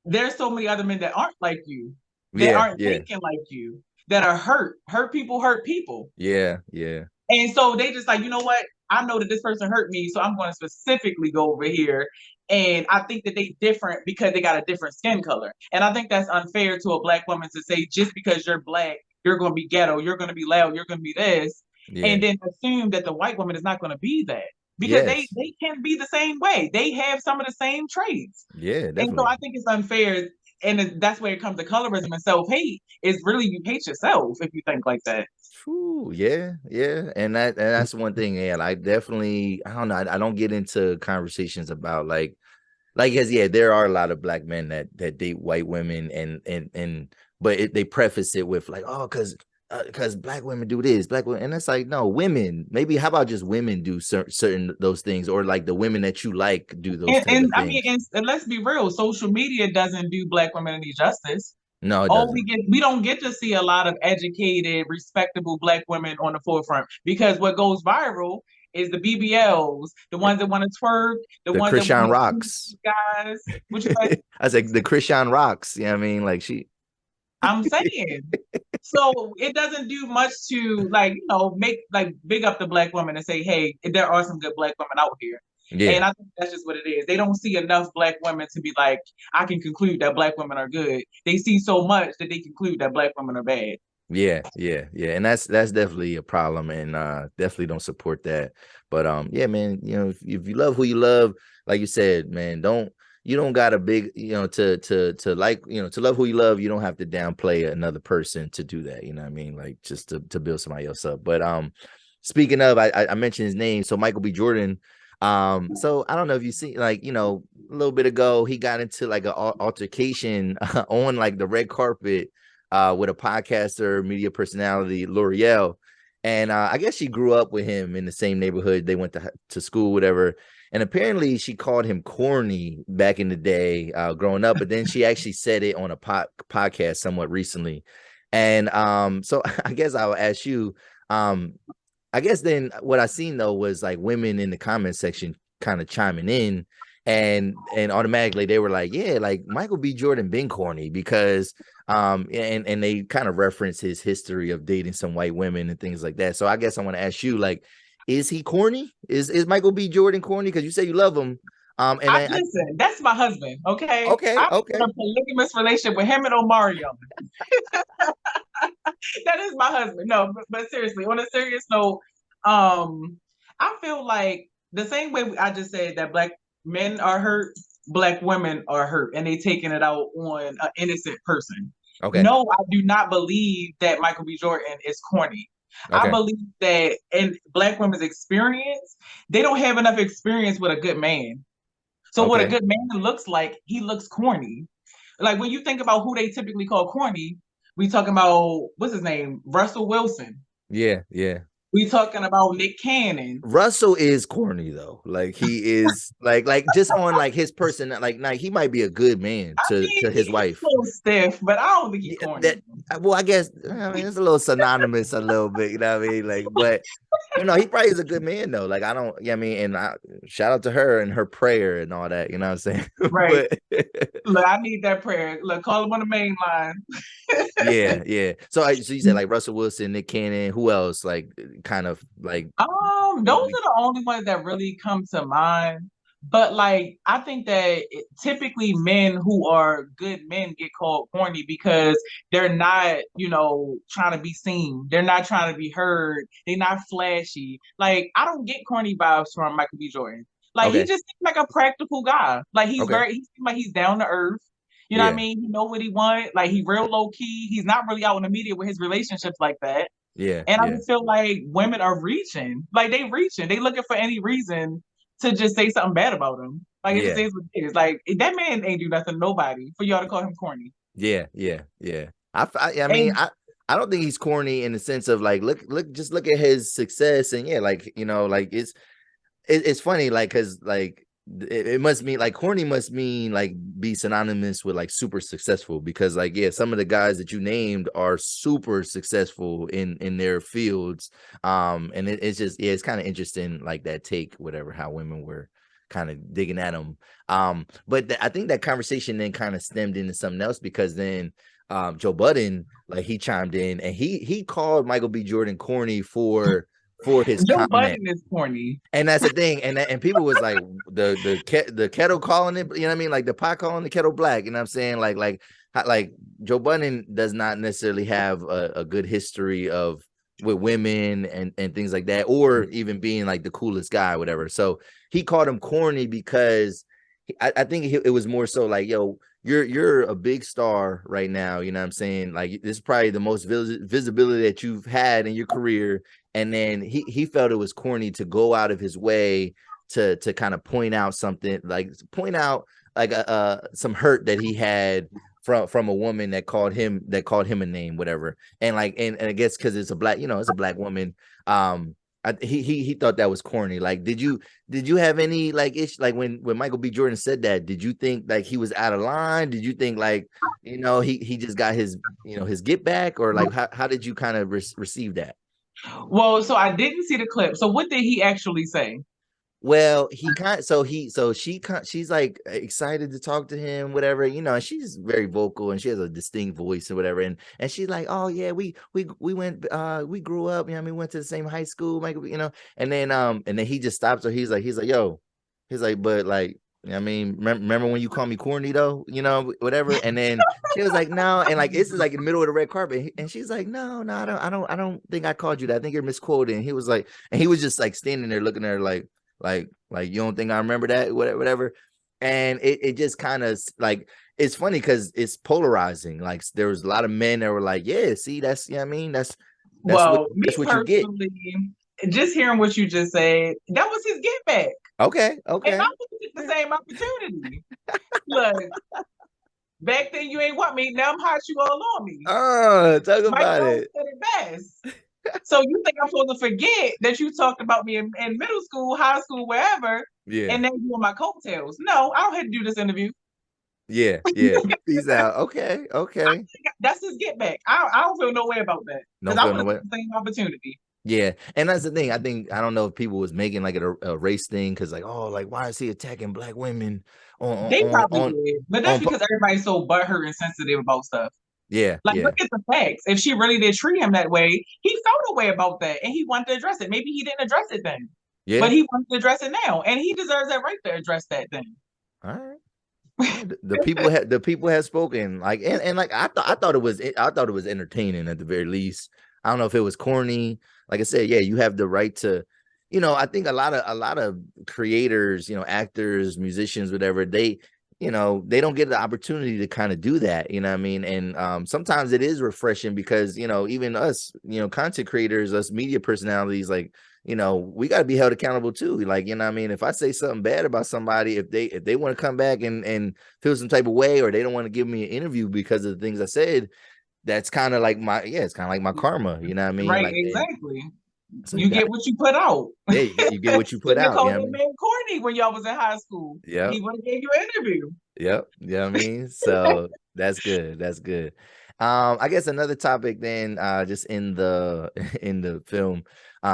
there's so many other men that aren't like you, that yeah, aren't yeah, thinking like you, that are hurt. Hurt people hurt people. yeah, yeah. And so they just like, you know what? I know that this person hurt me, so I'm going to specifically go over here. And I think that they different because they got a different skin color. And I think that's unfair to a black woman to say just because you're black, you're going to be ghetto, you're going to be loud, you're going to be this, Yeah. and then assume that the white woman is not going to be that. because they Yes. can be the same way. They have some of the same traits. Yeah, And so definitely. I think it's unfair. That's where it comes to colorism and self-hate is really you hate yourself if you think like that. True. Yeah, yeah. And that's one thing. Yeah, I definitely I don't know. I don't get into conversations about like yes, yeah, there are a lot of black men that date white women and but they preface it with like, oh, because black women do this, black women, and it's like, no, women, maybe how about just women do certain those things, or like the women that you like do those type And of I mean, things. and let's be real, social media doesn't do black women any justice. No, it Oh, doesn't. we don't get to see a lot of educated, respectable black women on the forefront because what goes viral is the BBLs, the ones that want to twerk, the The ones that want Christian to rocks. guys. What you say? I was like the Christian rocks. You know what I mean? Like she I'm saying. So it doesn't do much to like, make like big up the black women and say, hey, there are some good black women out here. yeah. And I think that's just what it is. They don't see enough black women to be like, I can conclude that black women are good. They see so much that they conclude that black women are bad. Yeah, yeah, yeah. And that's definitely a problem and definitely don't support that. But yeah, man, if you love who you love, like you said, man, you don't got a big, to like, to love who you love, you don't have to downplay another person to do that. You know what I mean? Like just to build somebody else up. But speaking of, I mentioned his name, so Michael B. Jordan. So I don't know if you see like, a little bit ago, he got into like an altercation on like the red carpet with a podcaster, media personality, L'Oreal. And I guess she grew up with him in the same neighborhood. They went to school, whatever. And apparently she called him corny back in the day, growing up. But then she actually said it on a podcast somewhat recently. And so I guess I'll ask you, um, I guess then what I seen though was like women in the comment section kind of chiming in and automatically they were like, yeah, like Michael B. Jordan been corny because and they kind of reference his history of dating some white women and things like that. So I guess I want to ask you, like, is he corny? Is Michael B. Jordan corny? Because you say you love him. And I Listen, that's my husband, okay? okay, I'm in okay, a polygamous relationship with him and Omarion. That is my husband. No, but seriously, on a serious note, I feel like the same way I just said that black men are hurt, black women are hurt, and they taking it out on an innocent person. okay, No, I do not believe that Michael B. Jordan is corny. I okay, believe that in black women's experience, they don't have enough experience with a good man. So what a okay. good man looks like, he looks corny. Like when you think about who they typically call corny, we talking about what's his name, Russell Wilson. Yeah, yeah. We talking about Nick Cannon. Russell is corny though. Like he is like just on like his person, like he might be a good man I to mean, his he's a wife. little stiff, but I don't think he's Yeah, corny. that well, I guess I mean it's a little synonymous a little bit, you know what I mean? Like, but he probably is a good man though. Like I don't, yeah, I mean, and shout out to her and her prayer and all that, you know what I'm saying? Right. But Look, I need that prayer. Look, call him on the main line. yeah, yeah. So you said like Russell Wilson, Nick Cannon, who else? Like kind of like Those are the only ones that really come to mind. But like, I think that typically men who are good men get called corny because they're not, trying to be seen. They're not trying to be heard. They're not flashy. Like, I don't get corny vibes from Michael B. Jordan. Like, he okay, just seems like a practical guy. Like, okay, he seems like he's down to earth. You know what I yeah, mean? He know what he want. Like, he real low key. He's not really out in the media with his relationships like that. yeah, And I yeah, just feel like women are reaching, like they reaching, they looking for any reason to just say something bad about him. Like it just yeah, is what it is. Like that man ain't do nothing to nobody for y'all to call him corny. yeah, yeah, yeah. I mean, And I don't think he's corny in the sense of like just look at his success and yeah, like like it's funny, like, because like it must mean like corny must mean like be synonymous with like super successful because like yeah, some of the guys that you named are super successful in their fields, and it's just yeah, it's kind of interesting like that take whatever how women were kind of digging at him, but I think that conversation then kind of stemmed into something else because then Joe Budden, like he chimed in and he called Michael B. Jordan corny for his Joe comment. Budden is corny. And that's the thing, and people was like the kettle calling it, you know what I mean, like the pot calling the kettle black, you know what I'm saying, like Joe Budden does not necessarily have a good history of with women and things like that, or even being like the coolest guy, or whatever. So he called him corny because I think it was more so like, yo, you're a big star right now. You know what I'm saying? Like, this is probably the most visibility that you've had in your career. And then he felt it was corny to go out of his way to kind of point out something, like point out like some hurt that he had from a woman that called him a name, whatever. And like, and I guess because it's a black, it's a black woman. He thought that was corny. Like, did you have any like ish, like when Michael B. Jordan said that? Did you think like he was out of line? Did you think like, he just got his his get back, or like how did you kind of receive that? Well, so I didn't see the clip. So what did he actually say? Well, she's like excited to talk to him, whatever, and she's very vocal and she has a distinct voice or whatever. And she's like, oh yeah, we went, we grew up, we went to the same high school, like, and then he just stops her. He's like, yo, he's like, but like, remember when you call me corny though, whatever. And then she was like, no, and like this is like in the middle of the red carpet, and she's like, no, I don't think I called you that. I think you're misquoting. And he was like, and he was just like standing there looking at her like you don't think I remember that, whatever. And it just kind of like, it's funny because it's polarizing. Like, there was a lot of men that were like, yeah, see, that's that's Well, that's me what you get. personally, just hearing what you just said, that was his get back. Okay. And I would get the same opportunity. Look, back then you ain't want me. Now I'm hot, you all on me. Oh, talk Mike about Jones it. said it best. So you think I'm supposed to forget that you talked about me in middle school, high school, wherever, Yeah. and then you on my coattails? No, I don't have to do this interview. Yeah. Peace out. Okay. That's his get back. I don't feel no way about that, because I would have the same opportunity. Yeah, and that's the thing. I don't know if people was making like a race thing, because like, oh, like, why is he attacking black women They probably did, but that's because everybody's so butthurt and sensitive about stuff. Yeah, like, look at the facts. If she really did treat him that way, he felt a way about that, and he wanted to address it. Maybe he didn't address it then, but he wants to address it now, and he deserves that right to address that then. All right. Yeah, the people have spoken, like, and like I thought it was entertaining at the very least. I don't know if it was corny. Like I said, yeah, you have the right to, I think a lot of creators, actors, musicians, whatever, they don't get the opportunity to kind of do that, you know what I mean? And sometimes it is refreshing because, even us, content creators, us media personalities, like, we got to be held accountable too. Like, what I mean? If I say something bad about somebody, if they want to come back and feel some type of way, or they don't want to give me an interview because of the things I said, that's kind of like it's kind of like my karma, you know what I mean? Right, like, exactly. So you get what you put out. Yeah, you get what you put out. Called that man corny when y'all was in high school. Yeah, he would have gave you an interview. Yep. Yeah, I mean, so that's good. That's good. I guess another topic then, just in the in the film.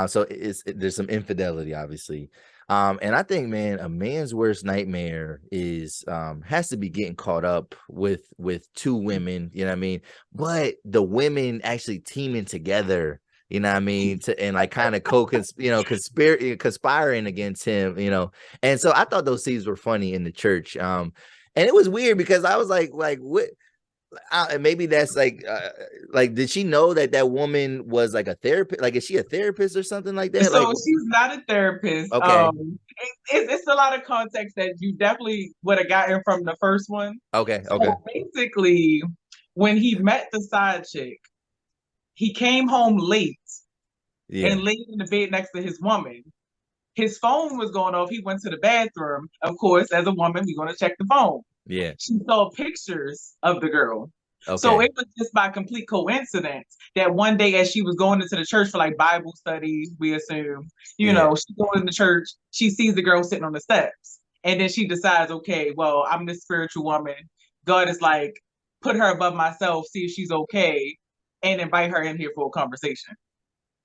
So there's some infidelity, obviously. And I think, man, a man's worst nightmare is has to be getting caught up with two women, you know what I mean? But the women actually teaming together, you know what I mean, and like kind of conspiring against him, And so I thought those scenes were funny in the church. And it was weird because I was like what? Maybe that's like did she know that woman was like a therapist? Like, is she a therapist or something like that? So like, she's not a therapist. Okay. It's a lot of context that you definitely would have gotten from the first one. Okay. So basically, when he met the side chick, he came home late and laid in the bed next to his woman. His phone was going off. He went to the bathroom. Of course, as a woman, we're going to check the phone. Yeah. She saw pictures of the girl. Okay. So it was just by complete coincidence that one day, as she was going into the church for like Bible studies, we assume, she's going in the church, she sees the girl sitting on the steps. And then she decides, okay, well, I'm this spiritual woman. God is like, put her above myself, see if she's okay, and invite her in here for a conversation.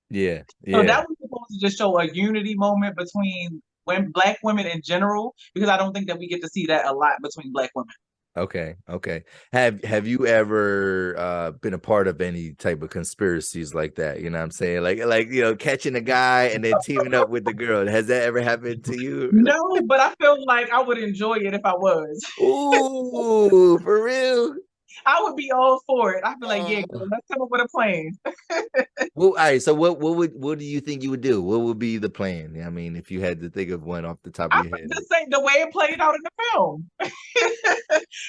Yeah. So that was supposed to just show a unity moment between Black women in general, because I don't think that we get to see that a lot between Black women. Okay. Have you ever been a part of any type of conspiracies like that? You know what I'm saying? Like catching a guy and then teaming up with the girl. Has that ever happened to you? No, but I feel like I would enjoy it if I was. Ooh, for real? I would be all for it. I'd be like, yeah, girl, let's come up with a plan. Well, all right. So what do you think you would do? What would be the plan? I mean, if you had to think of one off the top of I your head. just say the way it played out in the film.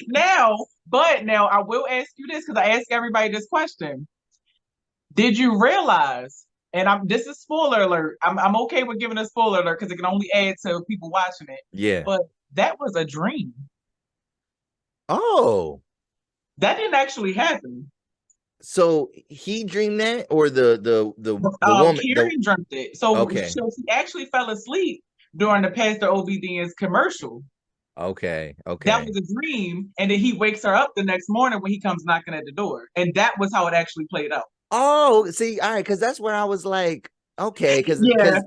Now I will ask you this because I ask everybody this question. Did you realize? And this is spoiler alert. I'm okay with giving a spoiler alert because it can only add to people watching it. Yeah. But that was a dream. Oh, That didn't actually happen. so he dreamed that, or the woman? Kieran dreamt it. So Okay, he actually fell asleep during the Pastor OVDN's commercial. okay, That okay. was a dream, and then he wakes her up the next morning when he comes knocking at the door, and that was how it actually played out. Oh, see, all right, because that's where I was like, okay, because Yeah,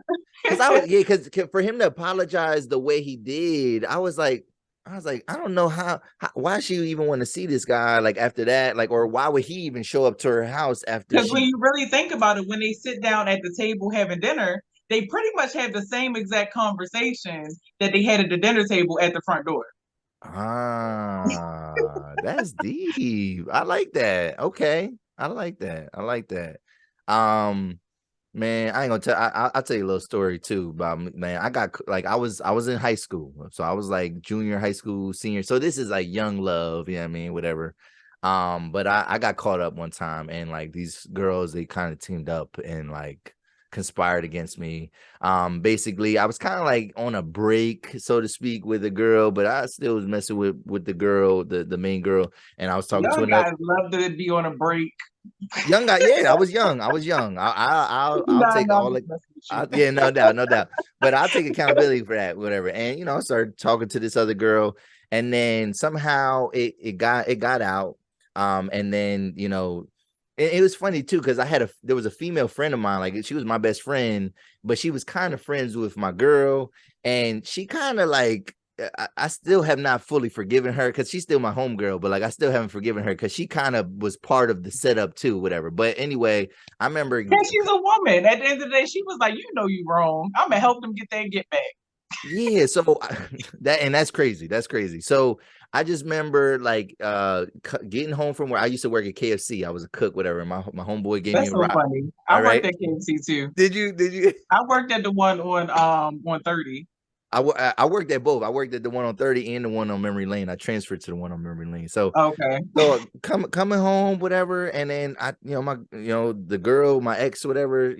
I was, yeah, because for him to apologize the way he did, I was like, I don't know why she even want to see this guy like after that, like, or why would he even show up to her house after because when she? you really think about it, when they sit down at the table having dinner, they pretty much have the same exact conversation that they had at the dinner table at the front door. That's deep. I like that. Okay, I like that. I like that. Um, Man, I ain't gonna tell. I'll tell you a little story too about man. I got like I was in high school, so I was like junior high school, senior. So this is like young love, you know what I mean, whatever. But I got caught up one time, and like these girls, they kind of teamed up and like conspired against me. Basically, I was kind of like on a break, so to speak, with a girl, but I still was messing with the girl, the main girl, and I was talking to Young another. guys love to be on a break. Young guy, yeah, I was young. I was young. I'll Nah, take nah, I'm all just the, messing with you. yeah, no doubt, no doubt. But I'll take accountability for that, whatever. And I started talking to this other girl, and then somehow it got out. And then it was funny too because there was a female friend of mine, like she was my best friend, but she was kind of friends with my girl, and she kind of like I still have not fully forgiven her because she's still my homegirl, but like I still haven't forgiven her because she kind of was part of the setup too, whatever. But anyway, I remember, And she's a woman. At the end of the day, she was like, you know you wrong. I'm gonna help them get that get back. yeah. So that's crazy. That's crazy. So I just remember like getting home from where I used to work at KFC. I was a cook, whatever. And my homeboy gave me That's a so ride. funny. All I worked right. at KFC too. Did you? Did you? I worked at the one on 30. I worked at both. I worked at the one on 30 and the one on Memory Lane. I transferred to the one on Memory Lane. So Okay. coming home, whatever, and then the girl, my ex, whatever,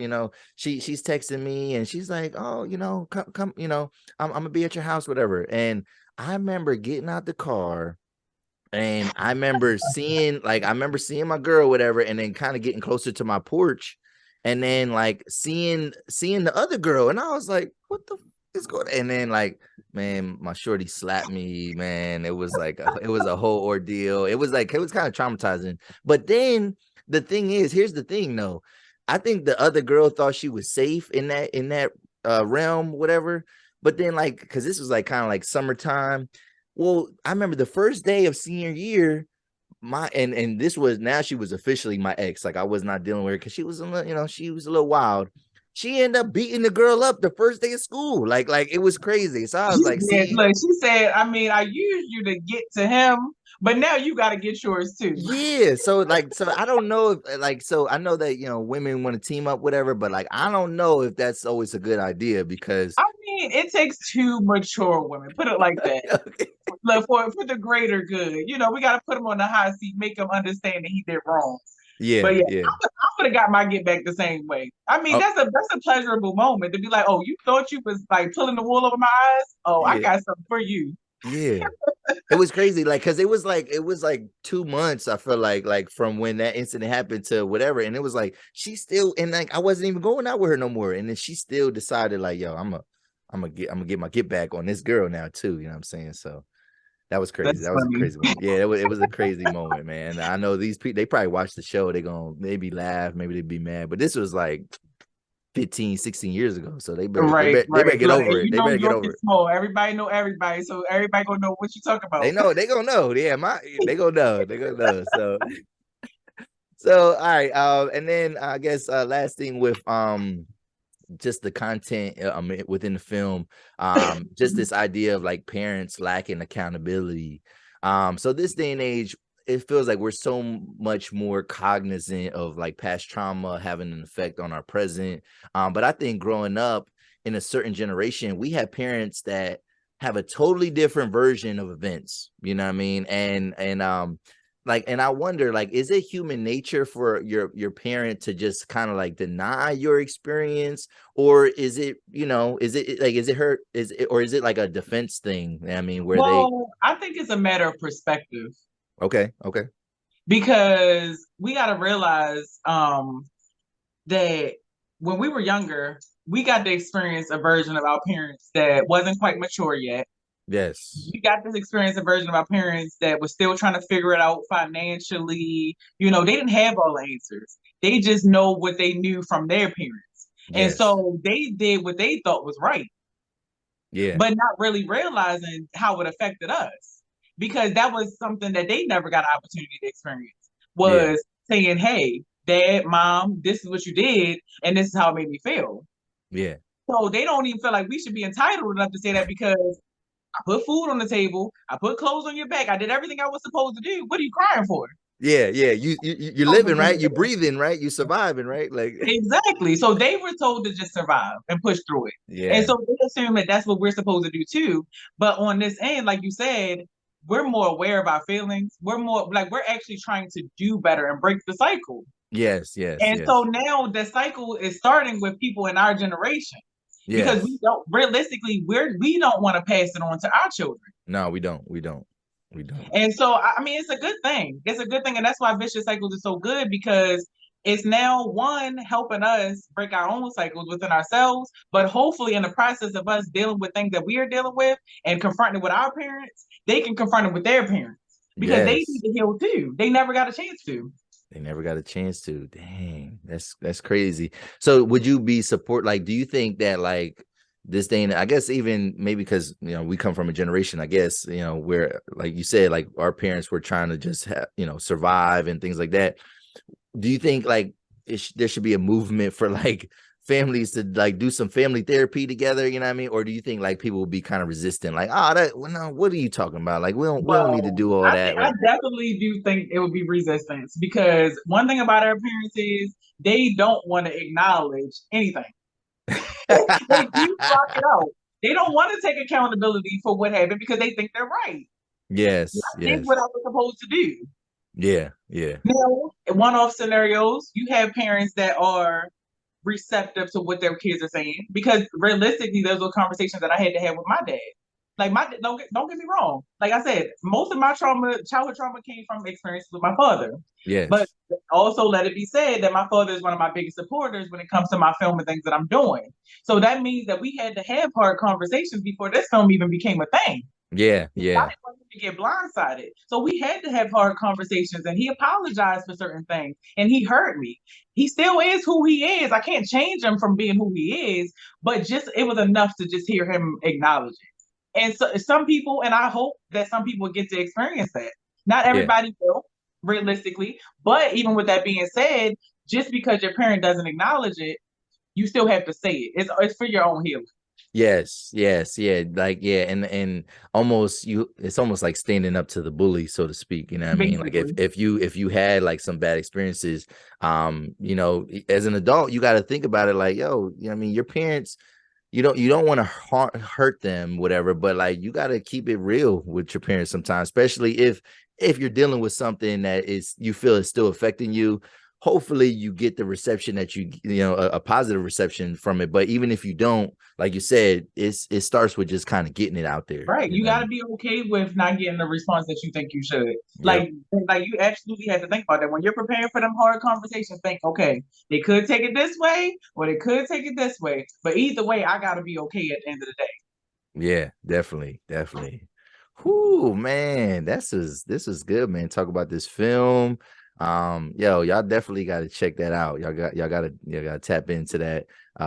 she's texting me and she's like, oh, come, I'm gonna be at your house, whatever. And I remember getting out the car and I remember seeing my girl, whatever, and then kind of getting closer to my porch, and then like seeing the other girl, and I was like, what the is going on? And then like, man, my shorty slapped me, man. It was like it was a whole ordeal. It was kind of traumatizing. But then the thing is, here's the thing though. I think the other girl thought she was safe in that realm, whatever. But then like, because this was like kind of like summertime. Well, I remember the first day of senior year, and this was, now she was officially my ex. Like I was not dealing with her because she was she was a little wild. She ended up beating the girl up the first day of school. Like it was crazy. So I was like, Yeah, see, look, she said, I mean, I used you to get to him, but now you got to get yours too. yeah. So I don't know if so I know that women want to team up, whatever, but like I don't know if that's always a good idea because I mean, it takes two mature women. Put it like that. okay. Look, for the greater good. We got to put him on the hot seat, make him understand that he did wrong. But Yeah, yeah, yeah. I would have got my get back the same way. I mean, Oh, that's a pleasurable moment to be like, oh, you thought you was like pulling the wool over my eyes? Oh, I yeah, got something for you. yeah. It was crazy, like, because it was like 2 months. I feel like from when that incident happened to whatever, and it was like she still, and like I wasn't even going out with her no more, and then she still decided like, yo, I'm gonna get my get back on this girl now too. You know what I'm saying? So that was crazy. That's That was a funny. crazy moment. Yeah, it was a crazy moment, man. I know these people, they probably watch the show. They gonna maybe laugh, maybe they'd be mad, but this was like 15, 16 years ago, so they better they Right, better, they right. better get Look, over and it. you They know better New get York over is it. small. Everybody know everybody, so everybody gonna know what you talk They about. know. They gonna know. Yeah, they gonna know. They gonna know. So all right. And then I guess last thing with just the content within the film, just this idea of like parents lacking accountability. So this day and age, it feels like we're so much more cognizant of like past trauma having an effect on our present. But I think growing up in a certain generation, we have parents that have a totally different version of events. You know what I mean? And like, and I wonder, like, is it human nature for your parent to just kind of like deny your experience, or is it, you know, is it like, is it hurt, is it, or is it like a defense thing? I mean, where they, Well, I think it's a matter of perspective okay, because we got to realize that when we were younger, we got to experience a version of our parents that wasn't quite mature yet. yes, We got this experience a version of our parents that was still trying to figure it out financially. You know, they didn't have all the answers. They just know what they knew from their parents. And yes, so they did what they thought was right, yeah, but not really realizing how it affected us. Because that was something that they never got an opportunity to experience yeah, was saying, hey, dad, mom, this is what you did, and this is how it made me feel. yeah, So they don't even feel like we should be entitled enough to say that because I put food on the table. I put clothes on your back. I did everything I was supposed to do. What are you crying for? yeah, yeah. You're living, right? You're breathing, right? You're surviving, right? Like, Exactly. So they were told to just survive and push through it. And yeah, so they assume that that's what we're supposed to do too. But on this end, like you said, we're more aware of our feelings. We're more like we're actually trying to do better and break the cycle. yes, yes, And so yes, now the cycle is starting with people in our generation because we yes. don't realistically we don't want to pass it on to our children. No, we don't. And so, I mean, it's a good thing. It's a good thing. And that's why Vicious Cycles is so good because it's now one helping us break our own cycles within ourselves, but hopefully in the process of us dealing with things that we are dealing with and confronting with our parents, they can confront it with their parents because they need Yes. to heal too. They never got a chance to. They never got a chance to. Dang, that's crazy. So would you be support, like, do you think that like this day, and I guess even maybe because you know we come from a generation, I guess, you know, where like you said, like our parents were trying to just have, you know, survive and things like that. Do you think like there should be a movement for like families to like do some family therapy together, you know what I mean? Or do you think like people will be kind of resistant, like, oh, that, well, no, what are you talking about? Like we don't need to Well, do all that. I definitely do think it would be resistance because one thing about our parents is they don't want to acknowledge anything. They do block it out. They don't want to take accountability for what happened because they think they're right. Yes, I did what yes. I was supposed to do. Yeah, yeah. Now, in one-off scenarios, you have parents that are receptive to what their kids are saying because realistically, those were conversations that I had to have with my dad. Like my don't get me wrong. Like I said, most of my childhood trauma, came from experiences with my father. But Yes. also let it be said that my father is one of my biggest supporters when it comes to my film and things that I'm doing. So that means that we had to have hard conversations before this film even became a thing. Yeah, I yeah. didn't want him to get blindsided. So we had to have hard conversations and he apologized for certain things and he hurt me. He still is who he is. I can't change him from being who he is, but just it was enough to just hear him acknowledge it. And so some people, and I hope that some people get to experience that. Not Yeah. everybody will, realistically. But even with that being said, just because your parent doesn't acknowledge it, you still have to say it. It's for your own healing. Yes, yes, yeah. Like, yeah, and almost it's almost like standing up to the bully, so to speak. You know what I mean? Like Basically. if you had like some bad experiences, you know, as an adult, you got to think about it like, yo, you know what I mean, your parents, you don't want to hurt them, whatever, but like you got to keep it real with your parents sometimes, especially if you're dealing with something that is you feel is still affecting you. Hopefully you get the reception that you know, a positive reception from it. But even if you don't, like you said, it starts with just kind of getting it out there, Right. you You know? got to be okay with not getting the response that you think you should. Yep. Like you absolutely have to think about that when you're preparing for them hard conversations. Think, okay, they could take it this way, or they could take it this way. But either way, I got to be okay at the end of the day. Yeah, definitely, definitely. Whoo, man, this is good, man. Talk about this film. Yo, y'all definitely got to check that out. Y'all gotta tap into that.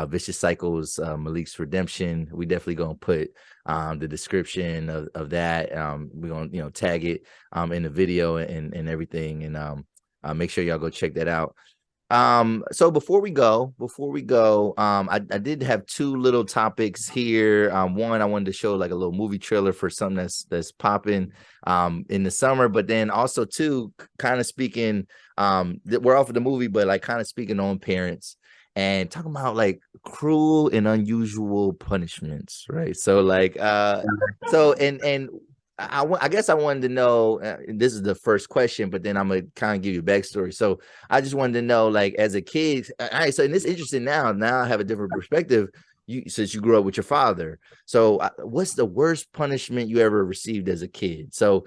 Vicious Cycles, Malik's Redemption. We definitely gonna put the description of that. We're gonna, you know, tag it in the video and everything, and make sure y'all go check that out. So before we go, I did have two little topics here. One, I wanted to show like a little movie trailer for something that's popping in the summer, but then also two, kind of speaking, we're off of the movie, but like kind of speaking on parents and talking about like cruel and unusual punishments, right? So like I guess I wanted to know, this is the first question, but then I'm gonna kind of give you a backstory. So I just wanted to know, like, as a kid, all right, so and it's interesting now. Now I have a different perspective. Since you grew up with your father. So what's the worst punishment you ever received as a kid? So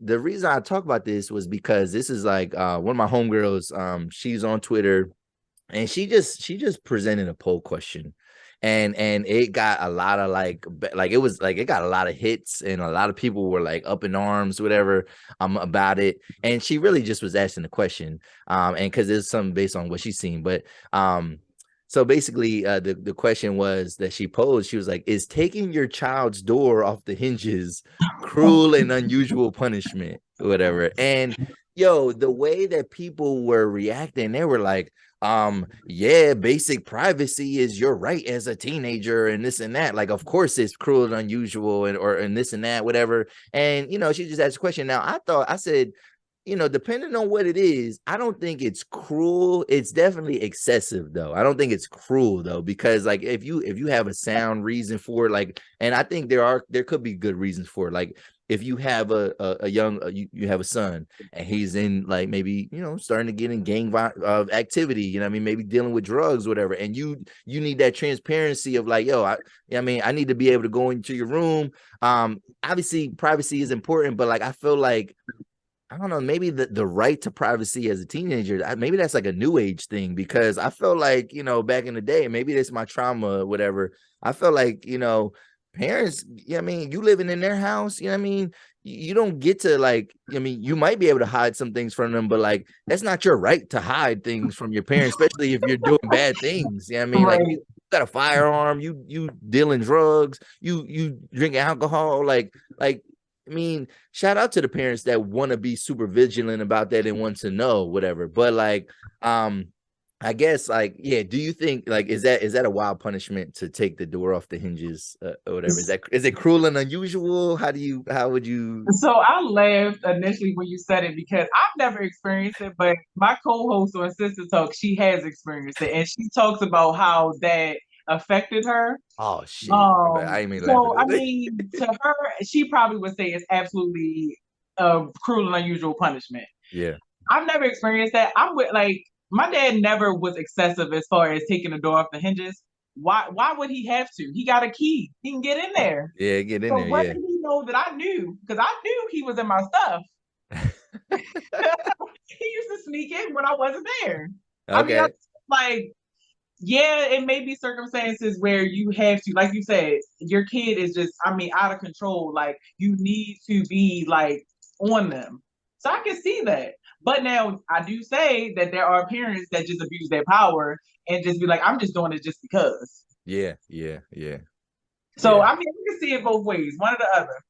the reason I talk about this was because this is like one of my homegirls, she's on Twitter, and she just presented a poll question, and it got a lot of like it was like it got a lot of hits, and a lot of people were like up in arms, whatever, about it. And she really just was asking the question, and because it's something based on what she's seen. But so basically, the question was that she posed, she was like, is taking your child's door off the hinges cruel and unusual punishment, whatever? And yo, the way that people were reacting, they were like, yeah, basic privacy is your right as a teenager, and this and that. Like, of course it's cruel and unusual, and this and that, whatever. And she just asked a question. Now I said, depending on what it is, I don't think it's cruel. It's definitely excessive, though. I don't think it's cruel, though, because like if you have a sound reason for it, like, and I think there could be good reasons for it. Like if you have you have a son, and he's in like maybe starting to get in gang activity, what I mean, maybe dealing with drugs, whatever, and you need that transparency of like, yo, I need to be able to go into your room. Obviously privacy is important, but like I feel like, I don't know, maybe the right to privacy as a teenager, maybe that's like a new age thing, because I feel like, back in the day, maybe that's my trauma, whatever. I feel like, parents, I mean, you living in their house, I mean, you don't get to like, I mean, you might be able to hide some things from them, but like, that's not your right to hide things from your parents, especially if you're doing bad things. I mean, like, Right. you got a firearm, you dealing drugs, you drinking alcohol, like, I mean, shout out to the parents that want to be super vigilant about that and want to know whatever. But like, I guess like, yeah. Do you think like is that a wild punishment to take the door off the hinges, or whatever? Is it cruel and unusual? How would you? So I laughed initially when you said it because I've never experienced it, but my co-host on Sister Talk, she has experienced it, and she talks about how that affected her. Oh shit! I ain't mean laughing So I at it. mean, to her, she probably would say it's absolutely a cruel and unusual punishment. Yeah, I've never experienced that. I'm with like my dad never was excessive as far as taking the door off the hinges. Why would he have to? He got a key. He can get in there. yeah, get in So there, what yeah. did he know that I knew? Because I knew he was in my stuff. He used to sneak in when I wasn't there. I mean, I Okay, like, yeah, it may be circumstances where you have to, like you said, your kid is just, I mean, out of control. Like, you need to be like on them. So I can see that. But now I do say that there are parents that just abuse their power and just be like, I'm just doing it just because. yeah, yeah, yeah, So yeah. I mean, you can see it both ways, one or the other.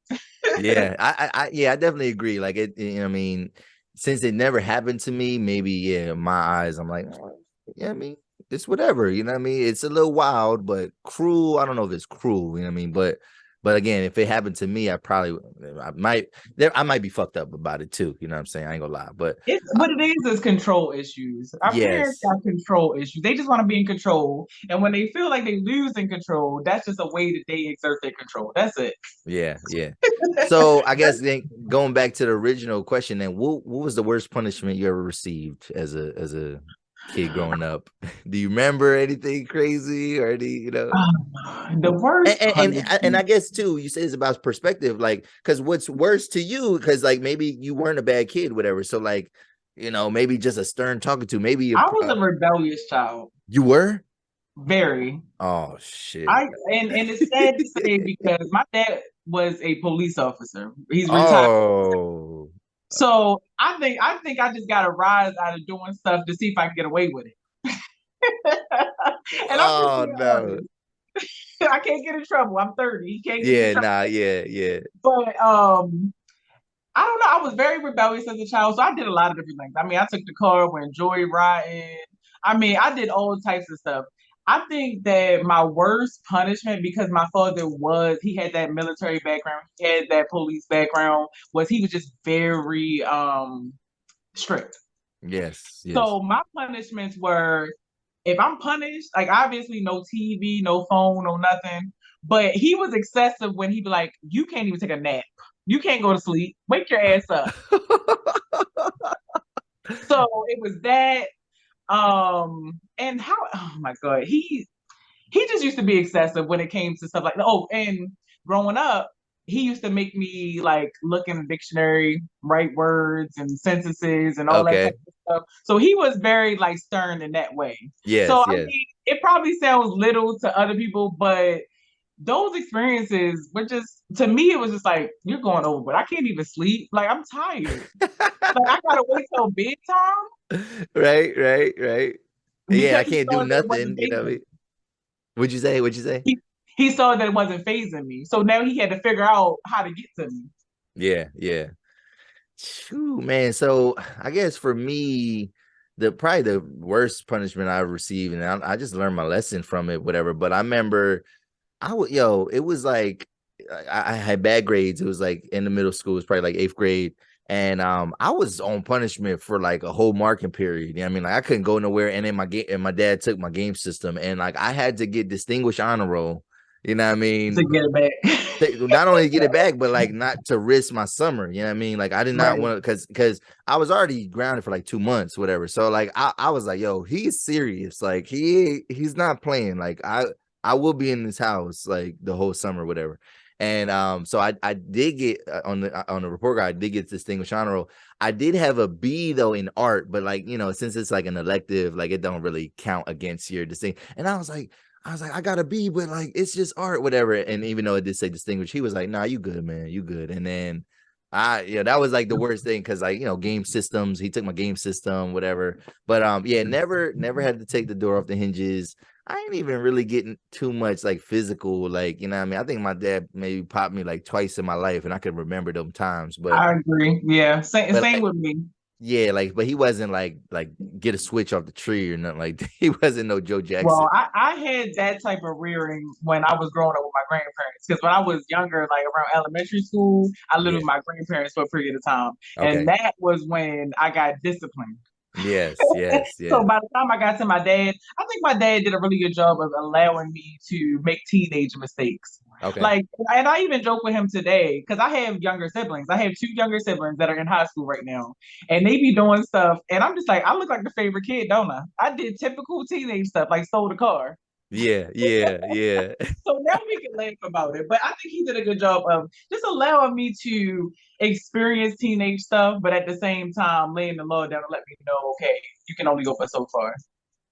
Yeah, I definitely agree. Like I mean, since it never happened to me, maybe yeah, in my eyes, I'm like, yeah, I mean, it's whatever, what I mean? It's a little wild, but cruel. I don't know if it's cruel, what I mean? But again, if it happened to me, I might be fucked up about it too. You know what I'm saying? I ain't gonna lie. But It's what it is control issues. Our parents yes, got control issues. They just want to be in control. And when they feel like they lose in control, that's just a way that they exert their control. That's it. yeah, yeah. So I guess then going back to the original question, then what was the worst punishment you ever received as a kid growing up? Do you remember anything crazy or any? The worst And I punishment. guess too, you say it's about perspective, like, because what's worse to you, because like maybe you weren't a bad kid, whatever. So like, maybe just a stern talking to, maybe I was a rebellious child. you were. Very. Oh shit. And it's sad to say because my dad was a police officer. He's retired. Oh. So I think I just got a rise out of doing stuff to see if I can get away with it. And I'm just Oh being no. honest. I can't get in trouble. I'm 30. He can't get in Yeah. trouble. Nah. Yeah. Yeah. But I don't know. I was very rebellious as a child, so I did a lot of different things. I mean, I took the car, went joyriding. I mean, I did all types of stuff. I think that my worst punishment, because my father he had that military background, he had that police background, was he was just very strict. Yes, yes. So my punishments were, if I'm punished, like obviously no TV, no phone, no nothing. But he was excessive when he'd be like, you can't even take a nap. You can't go to sleep. Wake your ass up. So it was that. And how, oh my God, he just used to be excessive when it came to stuff like that. Oh, and growing up, he used to make me like look in the dictionary, write words and sentences and all that Okay. type of stuff. So he was very like stern in that way. So Yes, I yes. mean, it probably sounds little to other people, but those experiences were just, to me, it was just like, you're going over, but I can't even sleep. Like I'm tired. Like I gotta wait till bedtime Right, right, right. Yeah, I because he can't do saw that it wasn't nothing, you know what I phasing mean? What'd you say? What'd you say? he saw that it wasn't phasing me. So now he had to figure out how to get to me. Yeah, yeah. Shoo, man. So I guess for me, probably the worst punishment I received, and I just learned my lesson from it, whatever. But I remember it was like I had bad grades. It was like in the middle school, it was probably like 8th grade. And I was on punishment for like a whole marking period. You know what I mean? Like I couldn't go nowhere. And then my dad took my game system, and like I had to get distinguished honor roll. You know what I To mean? get it back. Not only get it back, but like not to risk my summer. You know what I mean? Like I did not Right. want to, because I was already grounded for like 2 months, whatever. So like I was like, yo, he's serious. Like he's not playing. Like I will be in this house like the whole summer, whatever. And so I did get on the report card, I did get distinguished honor roll. I did have a B though in art, but like, since it's like an elective, like it don't really count against your distinct. And I was like, I got a B, but like it's just art, whatever. And even though it did say distinguished, he was like, nah, you good, man, you good. And then that was like the worst thing, because like, game systems, he took my game system, whatever. But never had to take the door off the hinges. I ain't even really getting too much like physical, like, what I mean? I think my dad maybe popped me like twice in my life, and I can remember them times, but I agree. Yeah. Same like, with me. yeah, like, but he wasn't like get a switch off the tree or nothing like that. He wasn't no Joe Jackson. Well, I had that type of rearing when I was growing up with my grandparents. Because when I was younger, like around elementary school, I lived Yeah. with my grandparents for a period of time. And Okay. that was when I got disciplined. Yes, yes, So yes. by the time I got to my dad, I think my dad did a really good job of allowing me to make teenage mistakes. Okay. Like, and I even joke with him today because I have younger siblings. I have two younger siblings that are in high school right now, and they be doing stuff, and I'm just like, I look like the favorite kid, don't I? I did typical teenage stuff, like stole the car. Yeah, yeah, yeah. So now we can laugh about it. But I think he did a good job of just allowing me to experience teenage stuff, but at the same time laying the law down and let me know, okay, you can only go for so far.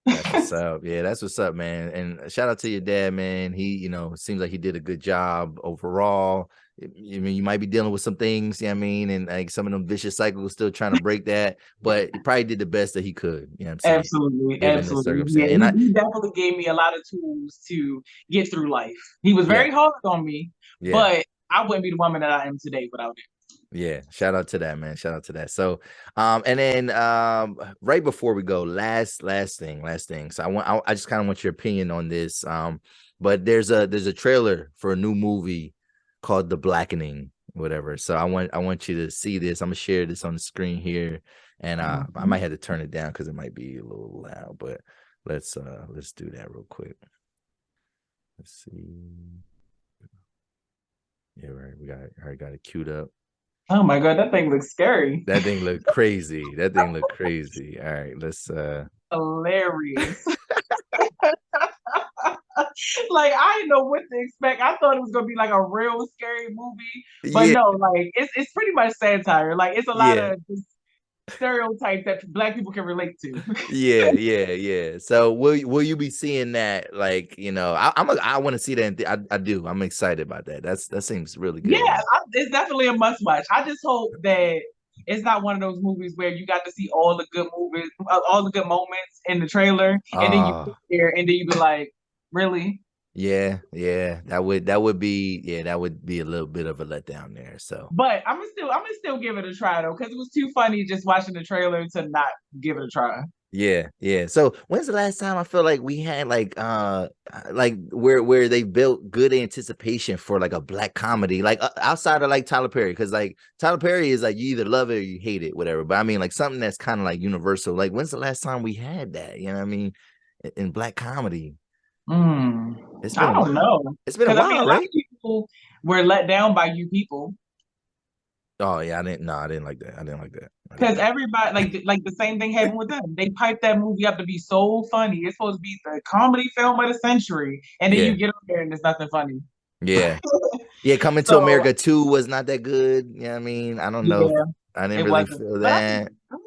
That's what's up. Yeah, that's what's up, man. And shout out to your dad, man. He, seems like he did a good job overall. I mean, you might be dealing with some things, you know what I mean, and like some of them vicious cycles, still trying to break that, but he probably did the best that he could, you know what I'm saying, Absolutely, given the absolutely. Yeah, circumstance. And he definitely gave me a lot of tools to get through life. He was yeah, very hard on me, yeah. but I wouldn't be the woman that I am today without it. Yeah, shout out to that, man. Shout out to that. So, and then right before we go, last thing. So I just kind of want your opinion on this. But there's a trailer for a new movie called The Blackening, whatever. So I want you to see this. I'm gonna share this on the screen here, and I might have to turn it down because it might be a little loud, but let's do that real quick. Let's see. Yeah, right. I already got it queued up. Oh my god, that thing looks scary. That thing looked crazy. That thing looked crazy. All right, let's Hilarious. Like I didn't know what to expect. I thought it was gonna be like a real scary movie, but yeah, no, like it's pretty much satire. Like it's a lot yeah, of just stereotypes that Black people can relate to. yeah. So will you be seeing that? Like, I want to see that. I do. I'm excited about that. That seems really Yeah, good, man. it's definitely a must watch. I just hope that it's not one of those movies where you got to see all the good all the good moments in the trailer, and then you Oh, get there and then you be like, really? Yeah, that would be that would be a little bit of a letdown there. So, But I'm gonna still give it a try though, because it was too funny just watching the trailer to not give it a try. yeah. So, when's the last time I feel like we had like where they built good anticipation for like a black comedy, like outside of like Tyler Perry, because like Tyler Perry is like you either love it or you hate it, whatever. But I mean, like something that's kind of like universal. Like, when's the last time we had that? You know what I mean? In black comedy, it's been I a don't while. know, It's been a because I mean, while, a lot right? of people were let down by You People. Oh yeah, I didn't. No, I didn't like that. I didn't like that. I didn't Because like. everybody, like the same thing happened with them. They piped that movie up to be so funny. It's supposed to be the comedy film of the century, and then you Yeah, get up there and there's nothing funny. yeah, yeah. Coming to So America 2 was not that good. You know what I mean? I don't know if yeah, I didn't it really wasn't. feel But I think that. I'm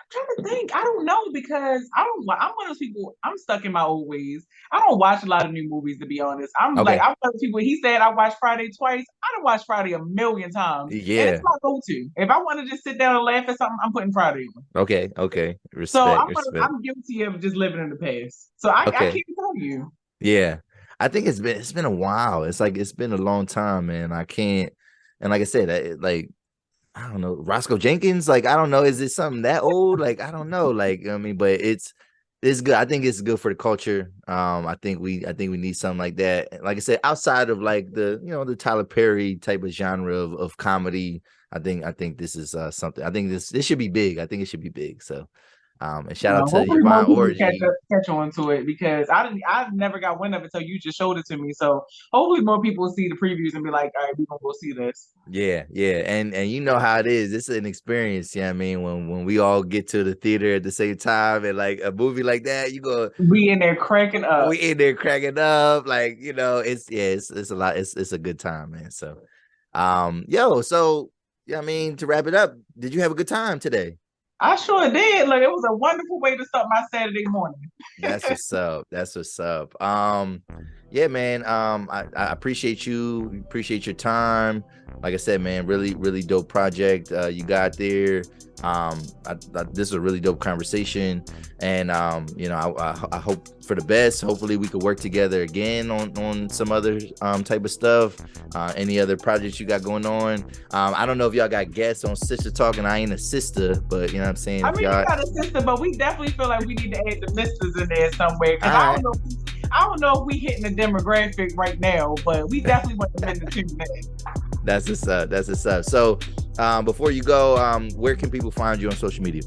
trying to think. I don't know, because I don't. I'm one of those people. I'm stuck in my old ways. I don't watch a lot of new movies, to be honest. Okay. I'm one of those people. He said I watched Friday twice. I don't watch Friday a million times, and it's Yeah. my go-to. If I want to just sit down and laugh at something, I'm putting Friday on. Okay. Okay. So Respect. Respect. I'm guilty of just living in the past. So I can't Okay. tell you. Yeah. I think it's been a while. It's like it's been a long time, man. I can't. And like I said, like I don't know, Roscoe Jenkins. Like I don't know, is it something that old? Like I don't know. Like I mean, but it's good. I think it's good for the culture. I think we need something like that. Like I said, outside of like the Tyler Perry type of genre of comedy, I think this is something. I think this should be big. I think it should be big. So, and shout out to Hopefully more Yvonne people Orji. catch on to it, because I've never got wind of it until you just showed it to me. So hopefully more people see the previews and be like, all right, we're gonna go see this. Yeah, and you know how it is. It's an experience. Yeah, I mean, when we all get to the theater at the same time, and like a movie like that, you go. We in there cracking up. We in there cracking up, like it's a lot. It's a good time, man. So, so yeah, I mean, to wrap it up, did you have a good time today? I sure did. Like, it was a wonderful way to start my Saturday morning. That's what's up. That's what's up. Yeah, man. I appreciate you. Appreciate your time. Like I said, man, really, really dope project you got there. This is a really dope conversation, and I hope for the best. Hopefully, we could work together again on some other type of stuff. Any other projects you got going on? I don't know if y'all got guests on Sister Talk, and I ain't a sister, but you know what I'm saying. I If mean, you y'all, got a sister, but we definitely feel like we need to add the misters in there somewhere. Because all right. I don't know if we hitting the demographic right now, but we definitely want the men to tune in. That's what's up. That's what's up. So, before you go, where can people find you on social media?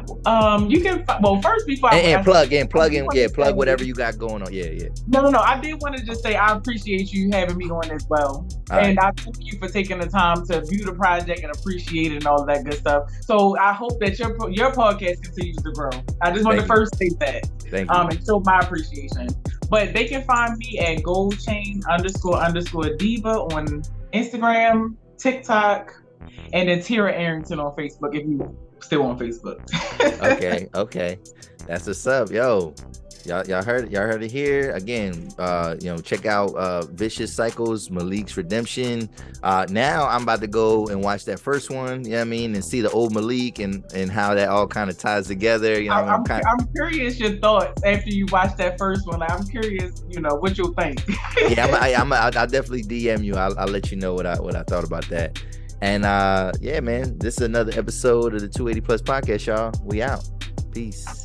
You can first, before plug whatever you got going on. Yeah. No. I did want to just say I appreciate you having me on as well, and I thank you for taking the time to view the project and appreciate it and all that good stuff. So I hope that your podcast continues to grow. I just want to first say that. Thank you. And show my appreciation. But they can find me at Goldchain __ Diva on Instagram, TikTok, and then Tearra Arrington on Facebook, if you still on Facebook. Okay. That's what's up, yo. Y'all heard it here again. Check out Vicious Cycles, Malik's Redemption. Now I'm about to go and watch that first one, you know what I mean, and see the old Malik and how that all kind of ties together. You know, I'm curious your thoughts after you watch that first one. Like, I'm curious, what you'll think. Yeah, I'll definitely DM you. I'll let you know what I thought about that. And yeah, man, this is another episode of the 280 Plus podcast, y'all. We out. Peace.